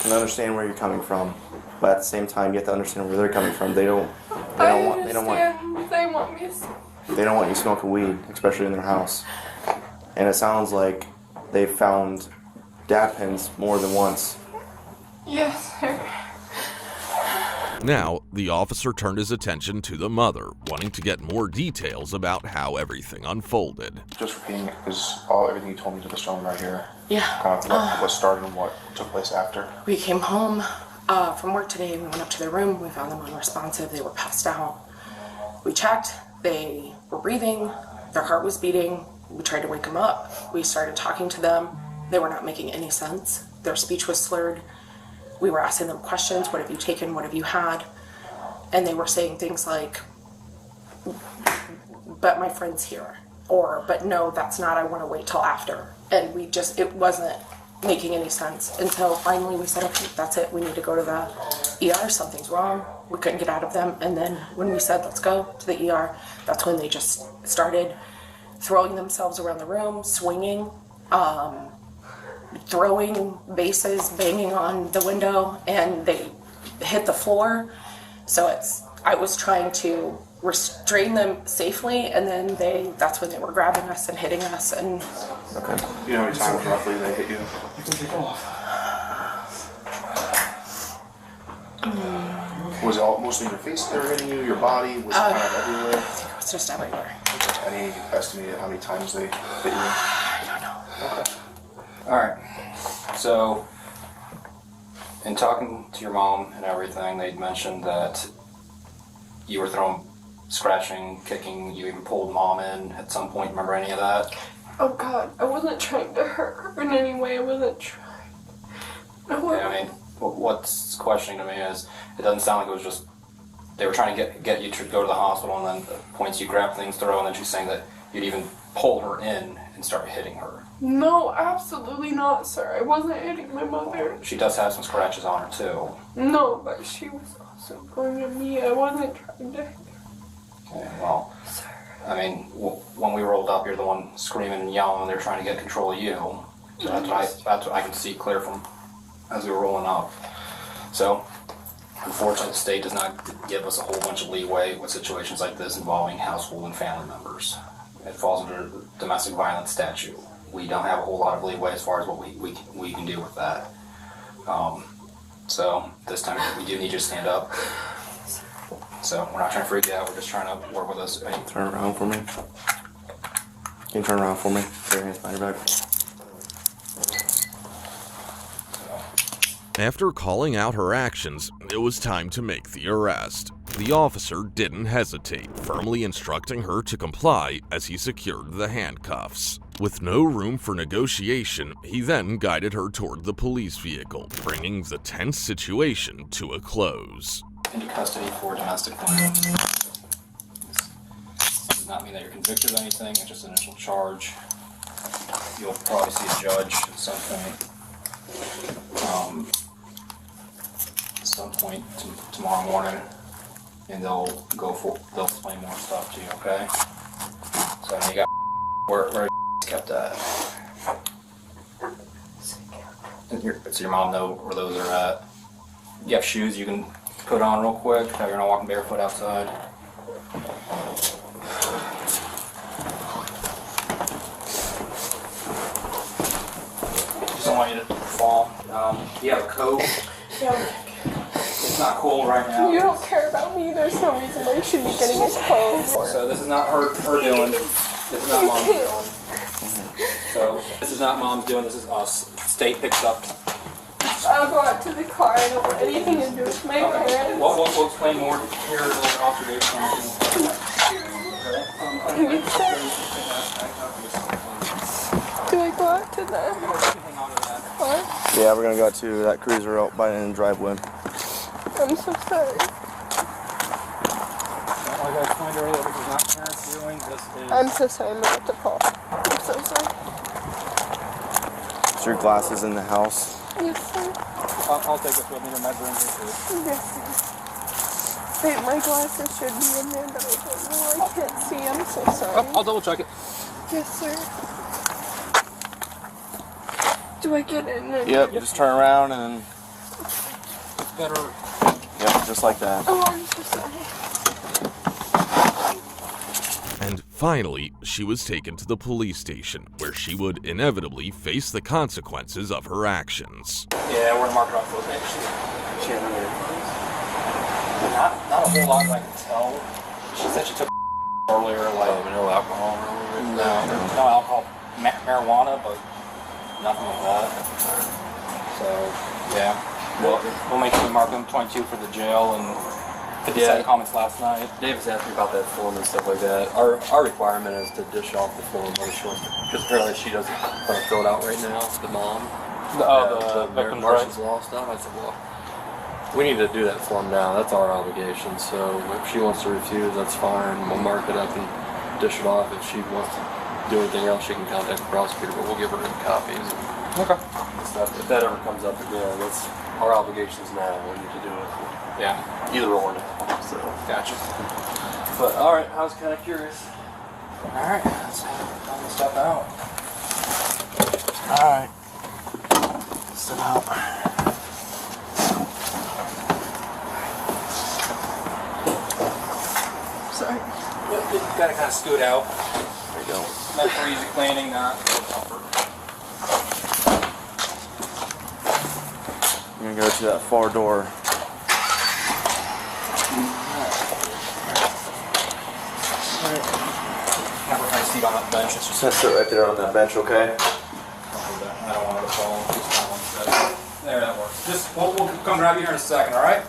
can understand where you're coming from, but at the same time, you have to understand where they're coming from. They don't want you smoking weed, especially in their house. And it sounds like they found dab pens more than once. Yes, sir. Now, the officer turned his attention to the mother, wanting to get more details about how everything unfolded. Just repeating, is everything you told me to this gentleman right here? Yeah. Kind of what started and what took place after? We came home from work today. We went up to their room. We found them unresponsive. They were passed out. We checked. They were breathing. Their heart was beating. We tried to wake them up. We started talking to them. They were not making any sense. Their speech was slurred. We were asking them questions. What have you taken? What have you had? And they were saying things like, but my friend's here. Or, but no, that's not. I want to wait till after. And it wasn't making any sense until finally we said, okay, that's it. We need to go to the ER. Something's wrong. We couldn't get out of them. And then when we said, let's go to the ER, that's when they just started throwing themselves around the room, swinging, throwing vases, banging on the window, and they hit the floor. So I was trying to restrain them safely, and then that's when they were grabbing us and hitting us. And okay. Do you know how many times roughly they hit you? You can take off. Was it mostly your face they were hitting you, your body? Was it kind of everywhere? I think it was just everywhere. Any estimate how many times they hit you? I don't know. Okay. Alright. So, in talking to your mom and everything, they'd mentioned that you were scratching, kicking, you even pulled mom in at some point. Remember any of that? Oh God, I wasn't trying to hurt her in any way. I wasn't trying. Okay, I mean, what's questioning to me is, it doesn't sound like it was just, they were trying to get you to go to the hospital, and then points you grab things, throw, and then she's saying that you'd even pull her in and start hitting her. No, absolutely not, sir. I wasn't hitting my mother. She does have some scratches on her, too. No, but she was also going at me. I wasn't trying to hit her. Okay, well, I mean, when we rolled up, you're the one screaming and yelling, and they're trying to get control of you. So that's what I can see clear from as we were rolling up. So, unfortunately, the state does not give us a whole bunch of leeway with situations like this involving household and family members. It falls under the domestic violence statute. We don't have a whole lot of leeway as far as what we can do with that. So this time we do need you to stand up. So we're not trying to freak you out. We're just trying to work with us. Turn around for me. Can you turn around for me? Put your hands behind your back. After calling out her actions, it was time to make the arrest. The officer didn't hesitate, firmly instructing her to comply as he secured the handcuffs. With no room for negotiation, he then guided her toward the police vehicle, bringing the tense situation to a close. Into custody for domestic violence. This does not mean that you're convicted of anything. It's just an initial charge. You'll probably see a judge at some point. Tomorrow morning, and they'll explain more stuff to you. Okay. So now you got where kept at. So your mom know where those are at. You have shoes you can put on real quick. Now you're not walking barefoot outside. Just don't want you to fall. You have a coat. Yeah. It's not cold right now. You don't care about me. There's no reason why you should be getting his clothes. So this is not her doing. This is not mom's doing. So this is not mom's doing. This is us. State picks up. I'll go out to the car. I don't want anything to do with my parents. We'll explain more here in the observation. Do I go out to the car? Yeah, we're gonna go to that cruiser out by in the driveway. I'm so sorry. Like I explained earlier, this is not parents doing. This is. I'm so sorry. I'm about to fall. I'm so sorry. Is your glasses in the house? Yes, sir. I'll take this with me to my room here too. Yes, sir. Wait, my glasses should be in there, but I don't know. I can't see. I'm so sorry. I'll double check it. Yes, sir. Do I get in there? Yep, you just turn around and It's better. yep, just like that. Oh, I'm so sorry. And finally, she was taken to the police station, where she would inevitably face the consequences of her actions. Yeah, we're gonna mark it off those names. Not a whole lot I can tell. She said she took earlier, like no alcohol. no alcohol, marijuana, but nothing like that. So yeah, we'll make sure we mark them 22 for the jail and 57 comments last night. Davis asked me about that form and stuff like that. Our requirement is to dish off the form because apparently she doesn't fill it out right now. The mom. The victim's Martian's right. law stuff. I said, well, we need to do that form now. That's our obligation. So if she wants to refuse, that's fine. We'll mark it up and dish it off. If she wants to do anything else, she can contact the prosecutor, but we'll give her written copies. Okay. If that ever comes up again, that's our obligations now. We need to do it. Yeah. Either or now. So Gotcha. But all right, I was kind of curious. All right, let's step out. All right. Step out. Sorry. You gotta kind of scoot out. There you go. Meant for easy cleaning, not comfort. You're gonna go to that far door. Have her kind of seat on that bench. It's just Sit right there on that bench, okay? I don't want her to fall. Just kind of one second. There, that works. Just we'll come grab you here in a second, all right?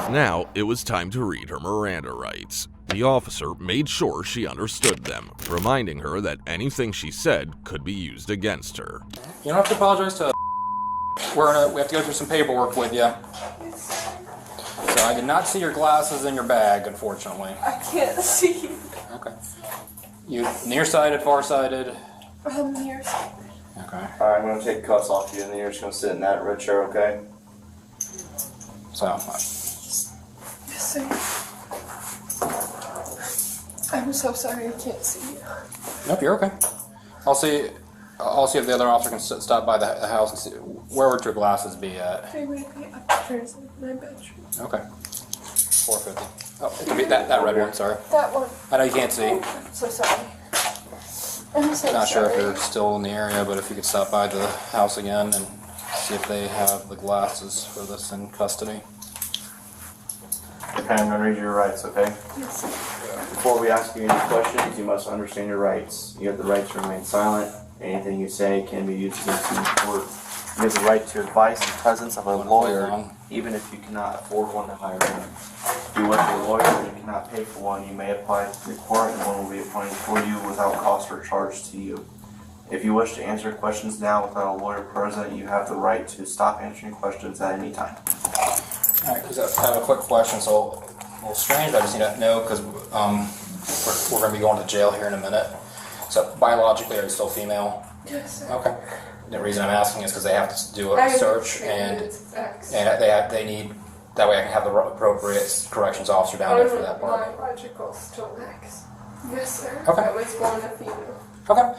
Now, it was time to read her Miranda rights. The officer made sure she understood them, reminding her that anything she said could be used against her. You don't have to apologize to. We have to go through some paperwork with you. So I did not see your glasses in your bag, unfortunately. I can't see. Okay. You nearsighted, farsighted? I'm nearsighted. Okay. All right, I'm gonna take the cuffs off you, and then you're just gonna sit in that red chair, okay? So. Yes, sir. I'm so sorry I can't see you. Nope, you're okay. I'll see. I'll see if the other officer can stop by the house and see where would your glasses be at. They would be upstairs in my bedroom. Okay. 450. Oh, it could be that red one. Sorry. That one. I know you can't see. Oh, so sorry. I'm so Not sure if sorry. you're still in the area, but if you could stop by the house again and see if they have the glasses for this in custody. Okay, I'm going to read you your rights, okay? Yes. Before we ask you any questions, you must understand your rights. You have the right to remain silent. Anything you say can be used against you in court. You have the right to advice in the presence of a lawyer, even if you cannot afford one to hire one. If you want a lawyer and you cannot pay for one, you may apply to the court and one will be appointed for you without cost or charge to you. If you wish to answer questions now without a lawyer present, you have the right to stop answering questions at any time. Alright, because I have a quick question, so a little strange, but I just need to know because we're going to be going to jail here in a minute. So biologically, are you still female? Yes, sir. Okay. The reason I'm asking is because they have to do a search and they need, that way I can have the appropriate corrections officer down there for that part. Biological still X. Yes, sir. Okay. I was born a female. Okay.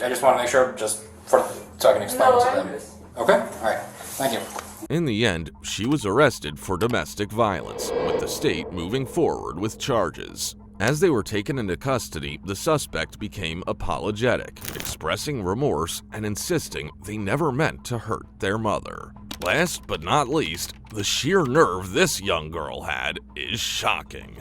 I just want to make sure, just so I can explain it to them. Okay? Alright. Thank you. In the end, she was arrested for domestic violence, with the state moving forward with charges. As they were taken into custody, the suspect became apologetic, expressing remorse and insisting they never meant to hurt their mother. Last but not least, the sheer nerve this young girl had is shocking.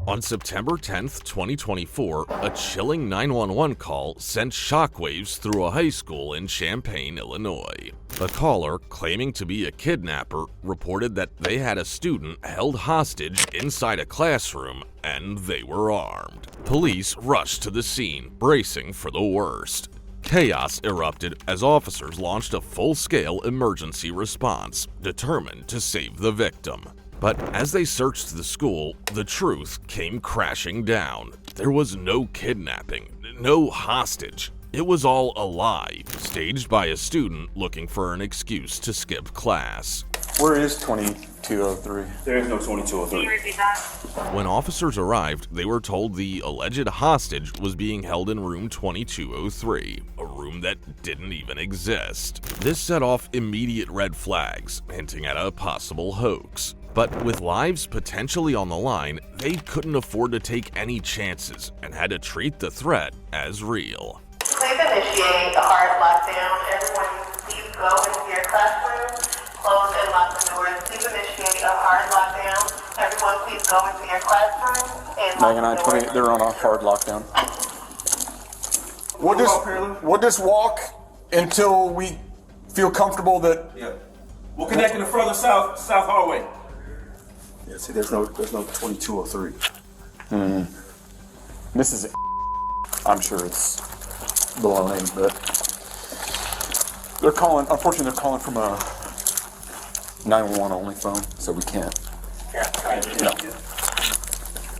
On September 10th, 2024, a chilling 911 call sent shockwaves through a high school in Champaign, Illinois. A caller, claiming to be a kidnapper, reported that they had a student held hostage inside a classroom and they were armed. Police rushed to the scene, bracing for the worst. Chaos erupted as officers launched a full-scale emergency response, determined to save the victim. But as they searched the school, the truth came crashing down. There was no kidnapping, no hostage. It was all a lie, staged by a student looking for an excuse to skip class. Where is 2203? There is no 2203. When officers arrived, they were told the alleged hostage was being held in room 2203, a room that didn't even exist. This set off immediate red flags, hinting at a possible hoax. But with lives potentially on the line, they couldn't afford to take any chances and had to treat the threat as real. Please initiate a hard lockdown. Everyone, please go into your classroom, close and lock the doors. Please initiate a hard lockdown. Everyone, please go into your classroom and lock the doors. They're on a hard lockdown. We'll just walk until we feel comfortable that... Yeah. We'll connect in the further south hallway. Yeah, see, there's no 2203. This is... I'm sure it's below name, but... Unfortunately, they're calling from a 911 only phone, so we can't. No.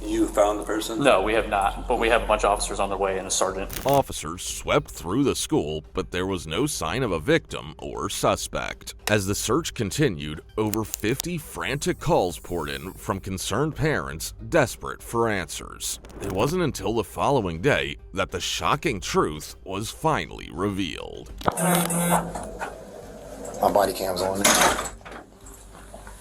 You found the person? No, we have not, but we have a bunch of officers on their way and a sergeant. Officers swept through the school, but there was no sign of a victim or suspect. As the search continued, over 50 frantic calls poured in from concerned parents desperate for answers. It wasn't until the following day that the shocking truth was finally revealed. My body cam's on.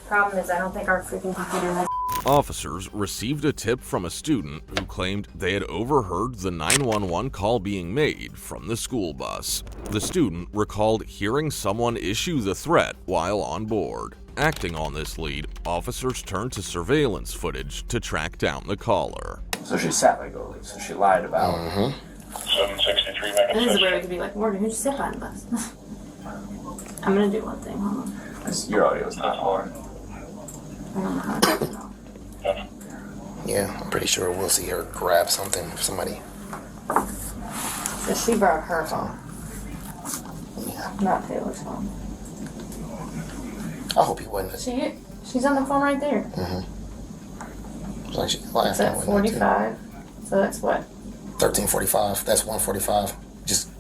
Problem is, I don't think our freaking computer has. Officers received a tip from a student who claimed they had overheard the 911 call being made from the school bus. The student recalled hearing someone issue the threat while on board. Acting on this lead, officers turned to surveillance footage to track down the caller. So she sat by goalie, so she lied about 763 This is where we could be like, Morgan, who'd you sit by the bus? I'm gonna do one thing, hold on. Your audio is not hard. I don't know how to do it. Yeah, I'm pretty sure we'll see her grab something from somebody. So she brought her phone. Yeah. Not Taylor's phone. I hope he wasn't. She's on the phone right there. Mm-hmm. Like she laughed. It's at 45. So that's what? 13:45. That's 1:45. Just.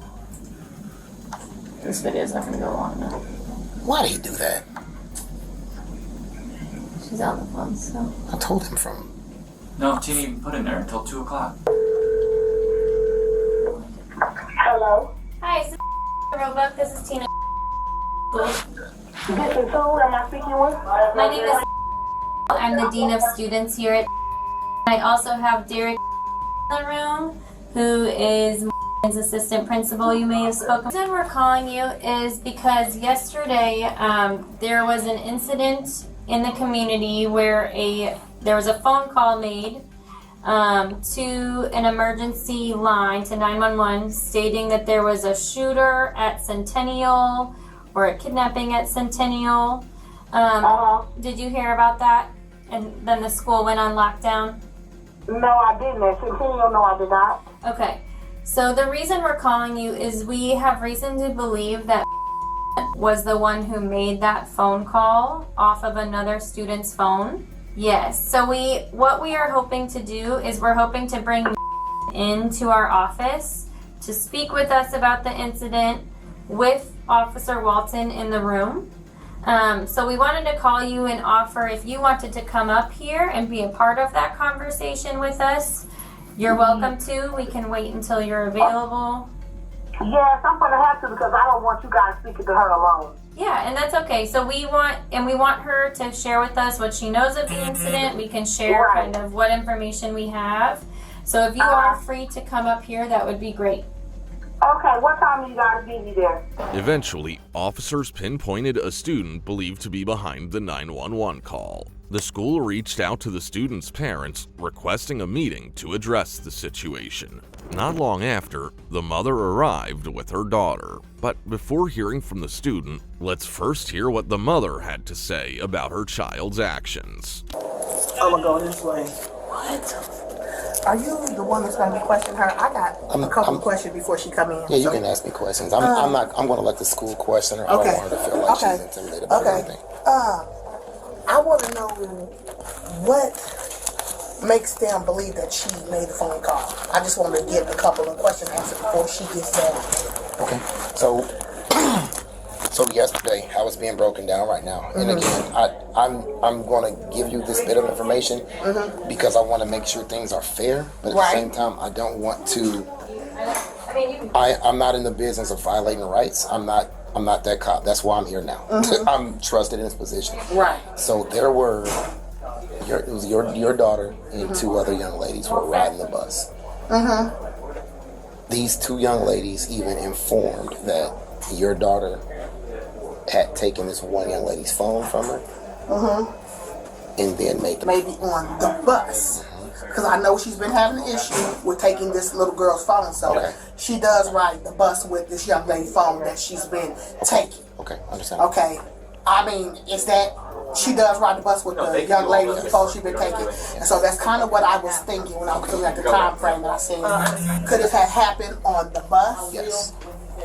This video's not gonna go long enough. Why did he do that? She's on the phone, so. I told him from. No, she didn't even put in there until 2 o'clock. Hello? Hello. Hi, this is Roebuck. This is Tina. This is who am I speaking with? My name is. I'm the Dean of Students here at. I also have Derek in the room, who is his assistant principal. You may have spoken. The reason we're calling you is because yesterday there was an incident in the community where there was a phone call made to an emergency line to 911 stating that there was a shooter at Centennial or a kidnapping at Centennial. Did you hear about that? And then the school went on lockdown? No, I didn't. At Centennial, no, I did not. Okay. So the reason we're calling you is we have reason to believe that was the one who made that phone call off of another student's phone. Yes. So what we are hoping to do is we're hoping to bring into our office to speak with us about the incident with Officer Walton in the room. So we wanted to call you and offer if you wanted to come up here and be a part of that conversation with us. You're welcome to. We can wait until you're available. Yes, I'm going to have to because I don't want you guys speaking to her alone. Yeah, and that's okay. So we want her to share with us what she knows of the incident. We can share kind of what information we have. So if you are free to come up here, that would be great. Okay, what time do you guys need me there? Eventually, officers pinpointed a student believed to be behind the 911 call. The school reached out to the student's parents, requesting a meeting to address the situation. Not long after, the mother arrived with her daughter. But before hearing from the student, let's first hear what the mother had to say about her child's actions. I'm gonna go this way. What? Are you the one that's gonna be questioning her? I got a couple of questions before she come in. Yeah, you can ask me questions. I'm gonna let the school question her. I don't want her to feel like she's intimidated about anything. I want to know what makes them believe that she made the phone call. I just want to get a couple of questions answered before she gets that. Okay, so yesterday I was being broken down right now, and again, I'm going to give you this bit of information because I want to make sure things are fair, but at the same time, I don't want to. I'm not in the business of violating rights. I'm not that cop. That's why I'm here now. I'm trusted in this position. Right. So there were, it was your daughter and two other young ladies were riding the bus. These two young ladies even informed that your daughter had taken this one young lady's phone from her and then maybe on the bus. Because I know she's been having an issue with taking this little girl's phone, so she does ride the bus with this young lady's phone that she's been taking. Okay, understand. Okay, I mean, is that she does ride the bus with the young lady's phone she's been taking? And so that's kind of what I was thinking when I was looking at the time frame, and I said, could it have happened on the bus? Yes.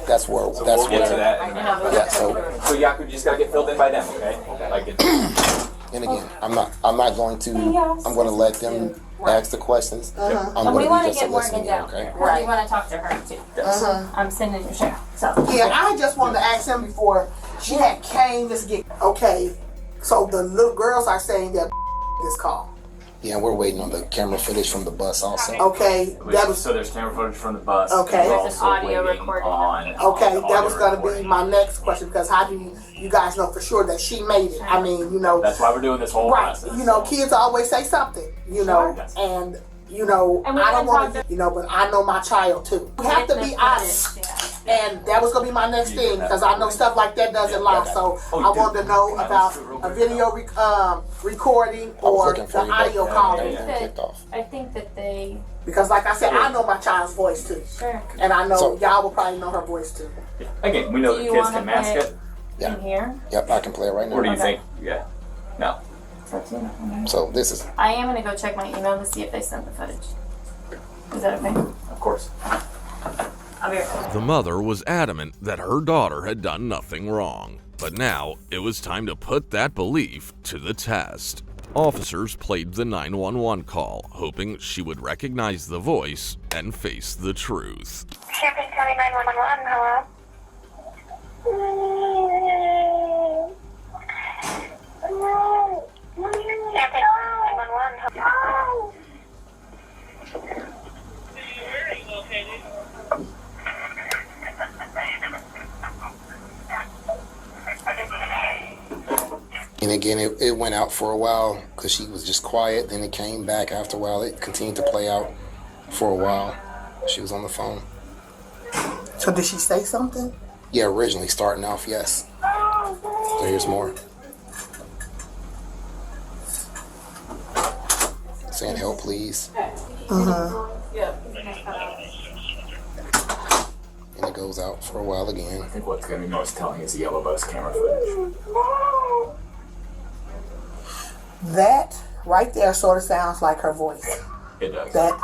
That's where. We'll get to that. Yeah. So Yaku just gotta get filled in by them, okay? Like it. And again, I'm not going to. I'm going to let them ask the questions. I'm going to be just a listening ear, okay? Right. We want to talk to her too. I'm sending your share. So yeah, I just wanted to ask him before she had came this get. Okay, so the little girls are saying that this call. Yeah, we're waiting on the camera footage from the bus also. Okay, that was so. There's camera footage from the bus. Okay, there's an audio recording. Okay, that was going to be my next question because how do you guys know for sure that she made it? I mean, you know, that's why we're doing this whole process. You know, kids always say something, you know, and you know, I don't want to, you know, but I know my child too. You have to be honest. And that was going to be my next thing because I know stuff like that doesn't lie. So I wanted to know about a video recording or the audio calling. I think that they... Because like I said, I know my child's voice too. Sure. And I know y'all will probably know her voice too. Again, we know the kids can mask it. In here? Yep, I can play it right now. What do you think? Yeah. No. So this is... I am going to go check my email to see if they sent the footage. Is that okay? Of course. I'll be right back. The mother was adamant that her daughter had done nothing wrong. But now, it was time to put that belief to the test. Officers played the 911 call, hoping she would recognize the voice and face the truth. Champaign County 911, hello? Champaign 911, hello? And again, it went out for a while because she was just quiet. Then it came back after a while. It continued to play out for a while. She was on the phone. So did she say something? Yeah, originally starting off, yes. So here's more. Saying help, please. And it goes out for a while again. I think what's going to be most telling is the yellow bus camera footage. That right there sort of sounds like her voice. It does. That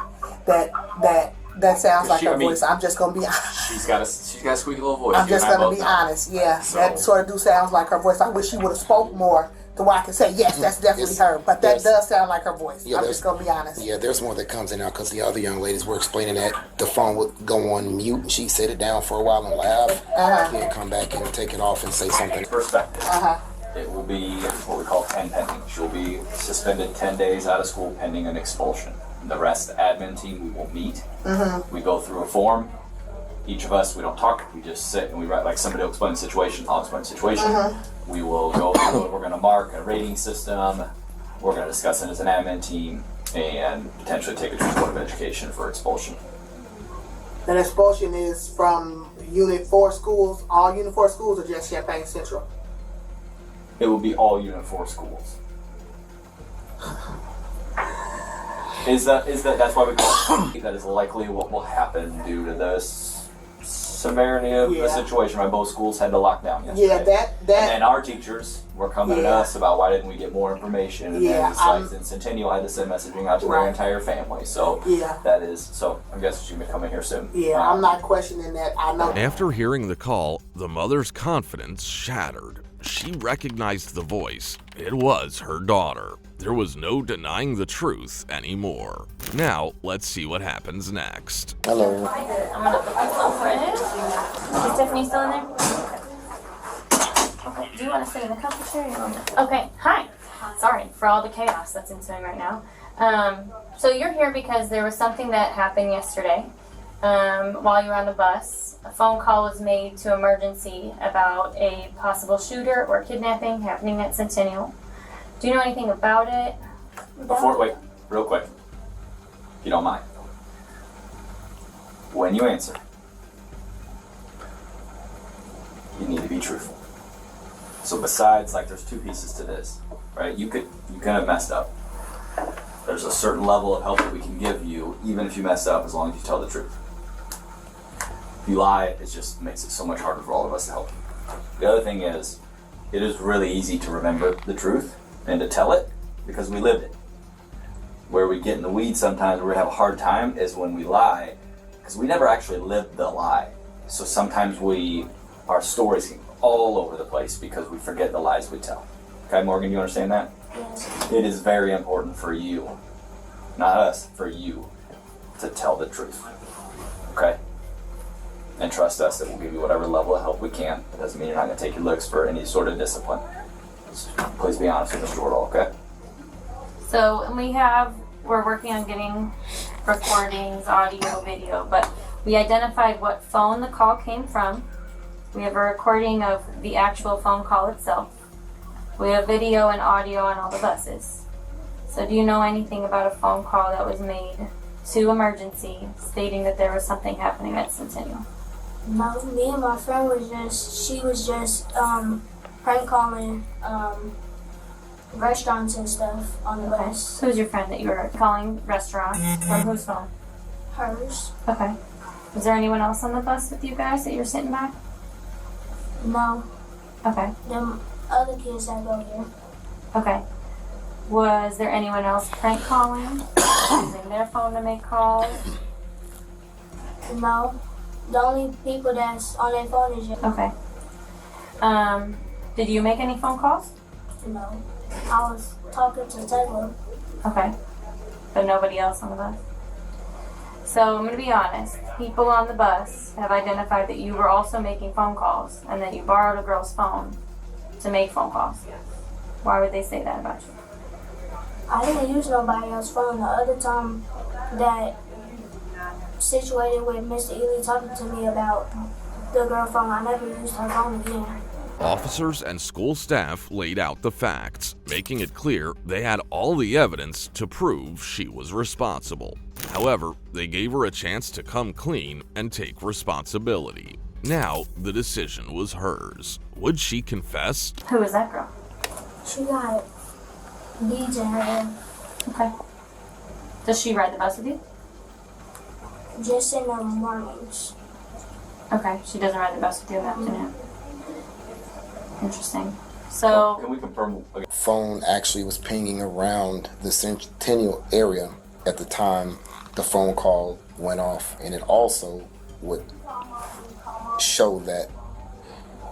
sounds like her voice. I'm just gonna be honest. She's got a squeaky little voice. I'm just gonna be honest. Yeah, that sort of sounds like her voice. I wish she would have spoke more to where I can say yes, that's definitely her. But that does sound like her voice. Yeah, I'm just gonna be honest. Yeah, there's more that comes in now because the other young ladies were explaining that the phone would go on mute and she'd sit it down for a while and laugh, then come back and take it off and say something. Perspective. It will be what we call 10 pending. She'll be suspended 10 days out of school pending an expulsion. The rest, the admin team, we will meet. We go through a form. Each of us, we don't talk, we just sit and we write, like somebody will explain the situation, I'll explain the situation. We will go through it, we're going to mark a rating system, we're going to discuss it as an admin team, and potentially take it to the Board of Education for expulsion. And expulsion is from Unit 4 schools, all Unit 4 schools, or just Champaign Central? It will be all Unit 4 schools. That's why we call it that is likely what will happen due to the severity of the situation. Right, both schools had to lock down yesterday. Yeah, that. And then our teachers were coming at us about why didn't we get more information, and then it's like then Centennial had to send messaging out to their entire family. So that is so. I'm guessing she's gonna come in here soon. Yeah, I'm not questioning that. I know. After hearing the call, the mother's confidence shattered. She recognized the voice. It was her daughter. There was no denying the truth anymore. Now, let's see what happens next. Hello. I'm gonna put this over it. Is Tiffany still in there? Okay. Do you want to sit in the cafeteria? Okay. Hi. Sorry for all the chaos that's ensuing right now. So you're here because there was something that happened yesterday while you were on the bus. A phone call was made to emergency about a possible shooter or kidnapping happening at Centennial. Do you know anything about it? Wait, real quick, if you don't mind. When you answer, you need to be truthful. So besides, like, there's two pieces to this, right? You could have messed up. There's a certain level of help that we can give you, even if you mess up, as long as you tell the truth. If you lie, it just makes it so much harder for all of us to help you. The other thing is, it is really easy to remember the truth and to tell it because we lived it. Where we get in the weeds sometimes, where we have a hard time, is when we lie because we never actually lived the lie. So sometimes our stories can go all over the place because we forget the lies we tell. Okay, Morgan, you understand that? Yes. It is very important for you, not us, for you, to tell the truth. Okay? And trust us that we'll give you whatever level of help we can. It doesn't mean you're not going to take your looks for any sort of discipline. Just please be honest with Mr. Wardall, okay? So we're working on getting recordings, audio, video, but we identified what phone the call came from. We have a recording of the actual phone call itself. We have video and audio on all the buses. So do you know anything about a phone call that was made to emergency stating that there was something happening at Centennial? No, me and my friend she was just prank calling restaurants and stuff on the bus. Who's your friend that you were calling restaurants? From whose phone? Hers. Okay. Was there anyone else on the bus with you guys that you're sitting by? No. Okay. Them other kids that go here. Okay. Was there anyone else prank calling? Using their phone to make calls? No. The only people that's on their phone is you. Okay. Did you make any phone calls? No. I was talking to Taylor. Okay. But nobody else on the bus? So I'm going to be honest. People on the bus have identified that you were also making phone calls and that you borrowed a girl's phone to make phone calls. Why would they say that about you? I didn't use nobody else's phone. The other time that situated with Mr. Ely talking to me about the girl phone, I never used her phone again. Officers and school staff laid out the facts, making it clear they had all the evidence to prove she was responsible. However, they gave her a chance to come clean and take responsibility. Now, the decision was hers. Would she confess? Who is that girl? She got beads in her hair. Okay. Does she ride the bus with you? Just in the mornings. Okay, she doesn't ride the bus with you in the afternoon. Interesting. So, Can we confirm? Phone actually was pinging around the Centennial area at the time the phone call went off, and it also would show that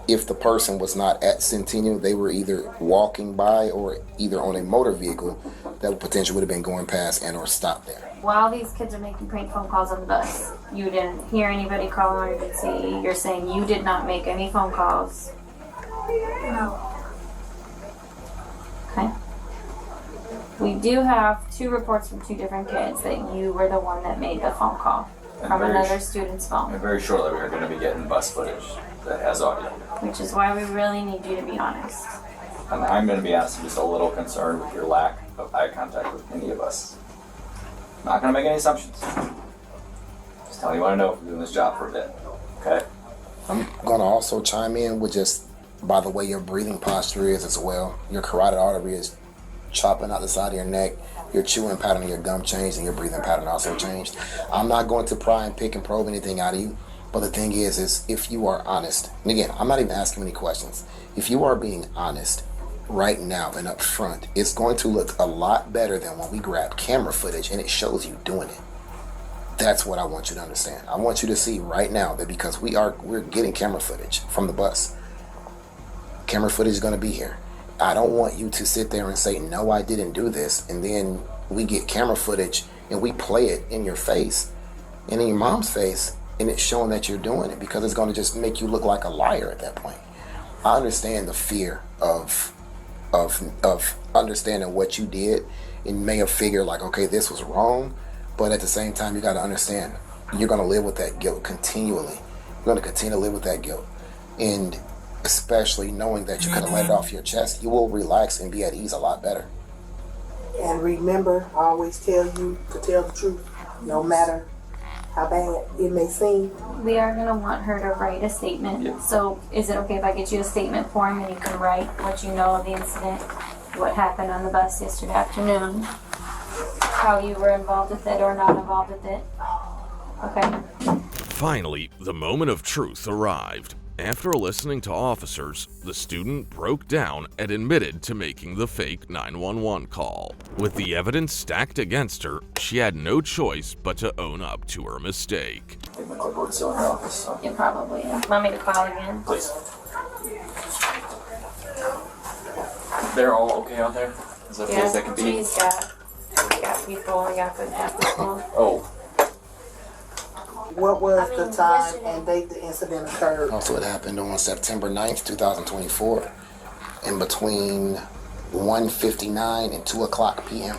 if the person was not at Centennial, they were either walking by or either on a motor vehicle that potentially would have been going past and or stopped there. while these kids are making prank phone calls on the bus, you didn't hear anybody call an emergency. You're saying you did not make any phone calls. No. Okay. We do have 2 reports from 2 different kids that you were the one that made the phone call from another student's phone. And very shortly we are going to be getting bus footage that has audio. Which is why we really need you to be honest. And I'm going to be honest, I'm just a little concerned with your lack of eye contact with any of us. Not going to make any assumptions. Just telling you what I know from doing this job for a bit. Okay? I'm going to also chime in with just by the way your breathing posture is as well. Your carotid artery is chopping out the side of your neck. Your chewing pattern of your gum changed and your breathing pattern also changed. I'm not going to pry and pick and probe anything out of you. But the thing is if you are honest, and again, I'm not even asking any questions. If you are being honest right now and up front, it's going to look a lot better than when we grab camera footage and it shows you doing it. That's what I want you to understand. I want you to see right now that because we're getting camera footage from the bus. Camera footage is going to be here. I don't want you to sit there and say, no, I didn't do this. And then we get camera footage and we play it in your face and in your mom's face. And it's showing that you're doing it because it's going to just make you look like a liar at that point. I understand the fear of understanding what you did and may have figured like, okay, this was wrong. But at the same time, you got to understand you're going to live with that guilt continually. You're going to continue to live with that guilt. And especially knowing that you could have let it off your chest, you will relax and be at ease a lot better. And remember, I always tell you to tell the truth, no matter how bad it may seem. We are going to want her to write a statement. Yep. So is it okay if I get you a statement form and you can write what you know of the incident, what happened on the bus yesterday afternoon, how you were involved with it or not involved with it? Okay. Finally, the moment of truth arrived. After listening to officers, the student broke down and admitted to making the fake 911 call. With the evidence stacked against her, she had no choice but to own up to her mistake. I think my clipboard's still in your office. So. Yeah, probably. Yeah. Want me to call again? Please. They're all okay out there? As okay as they can be? We got people, we got good people. Oh. What was the time and date the incident occurred? Also, it happened on September 9th, 2024, in between 1:59 and 2 o'clock p.m.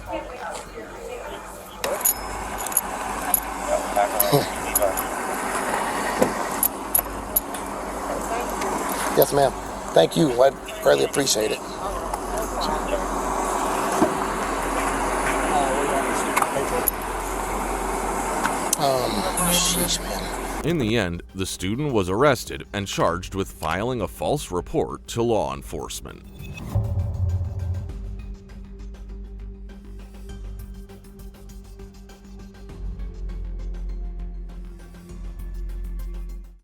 Yes, ma'am. Thank you. I greatly appreciate it. Sheesh, man. In the end, the student was arrested and charged with filing a false report to law enforcement.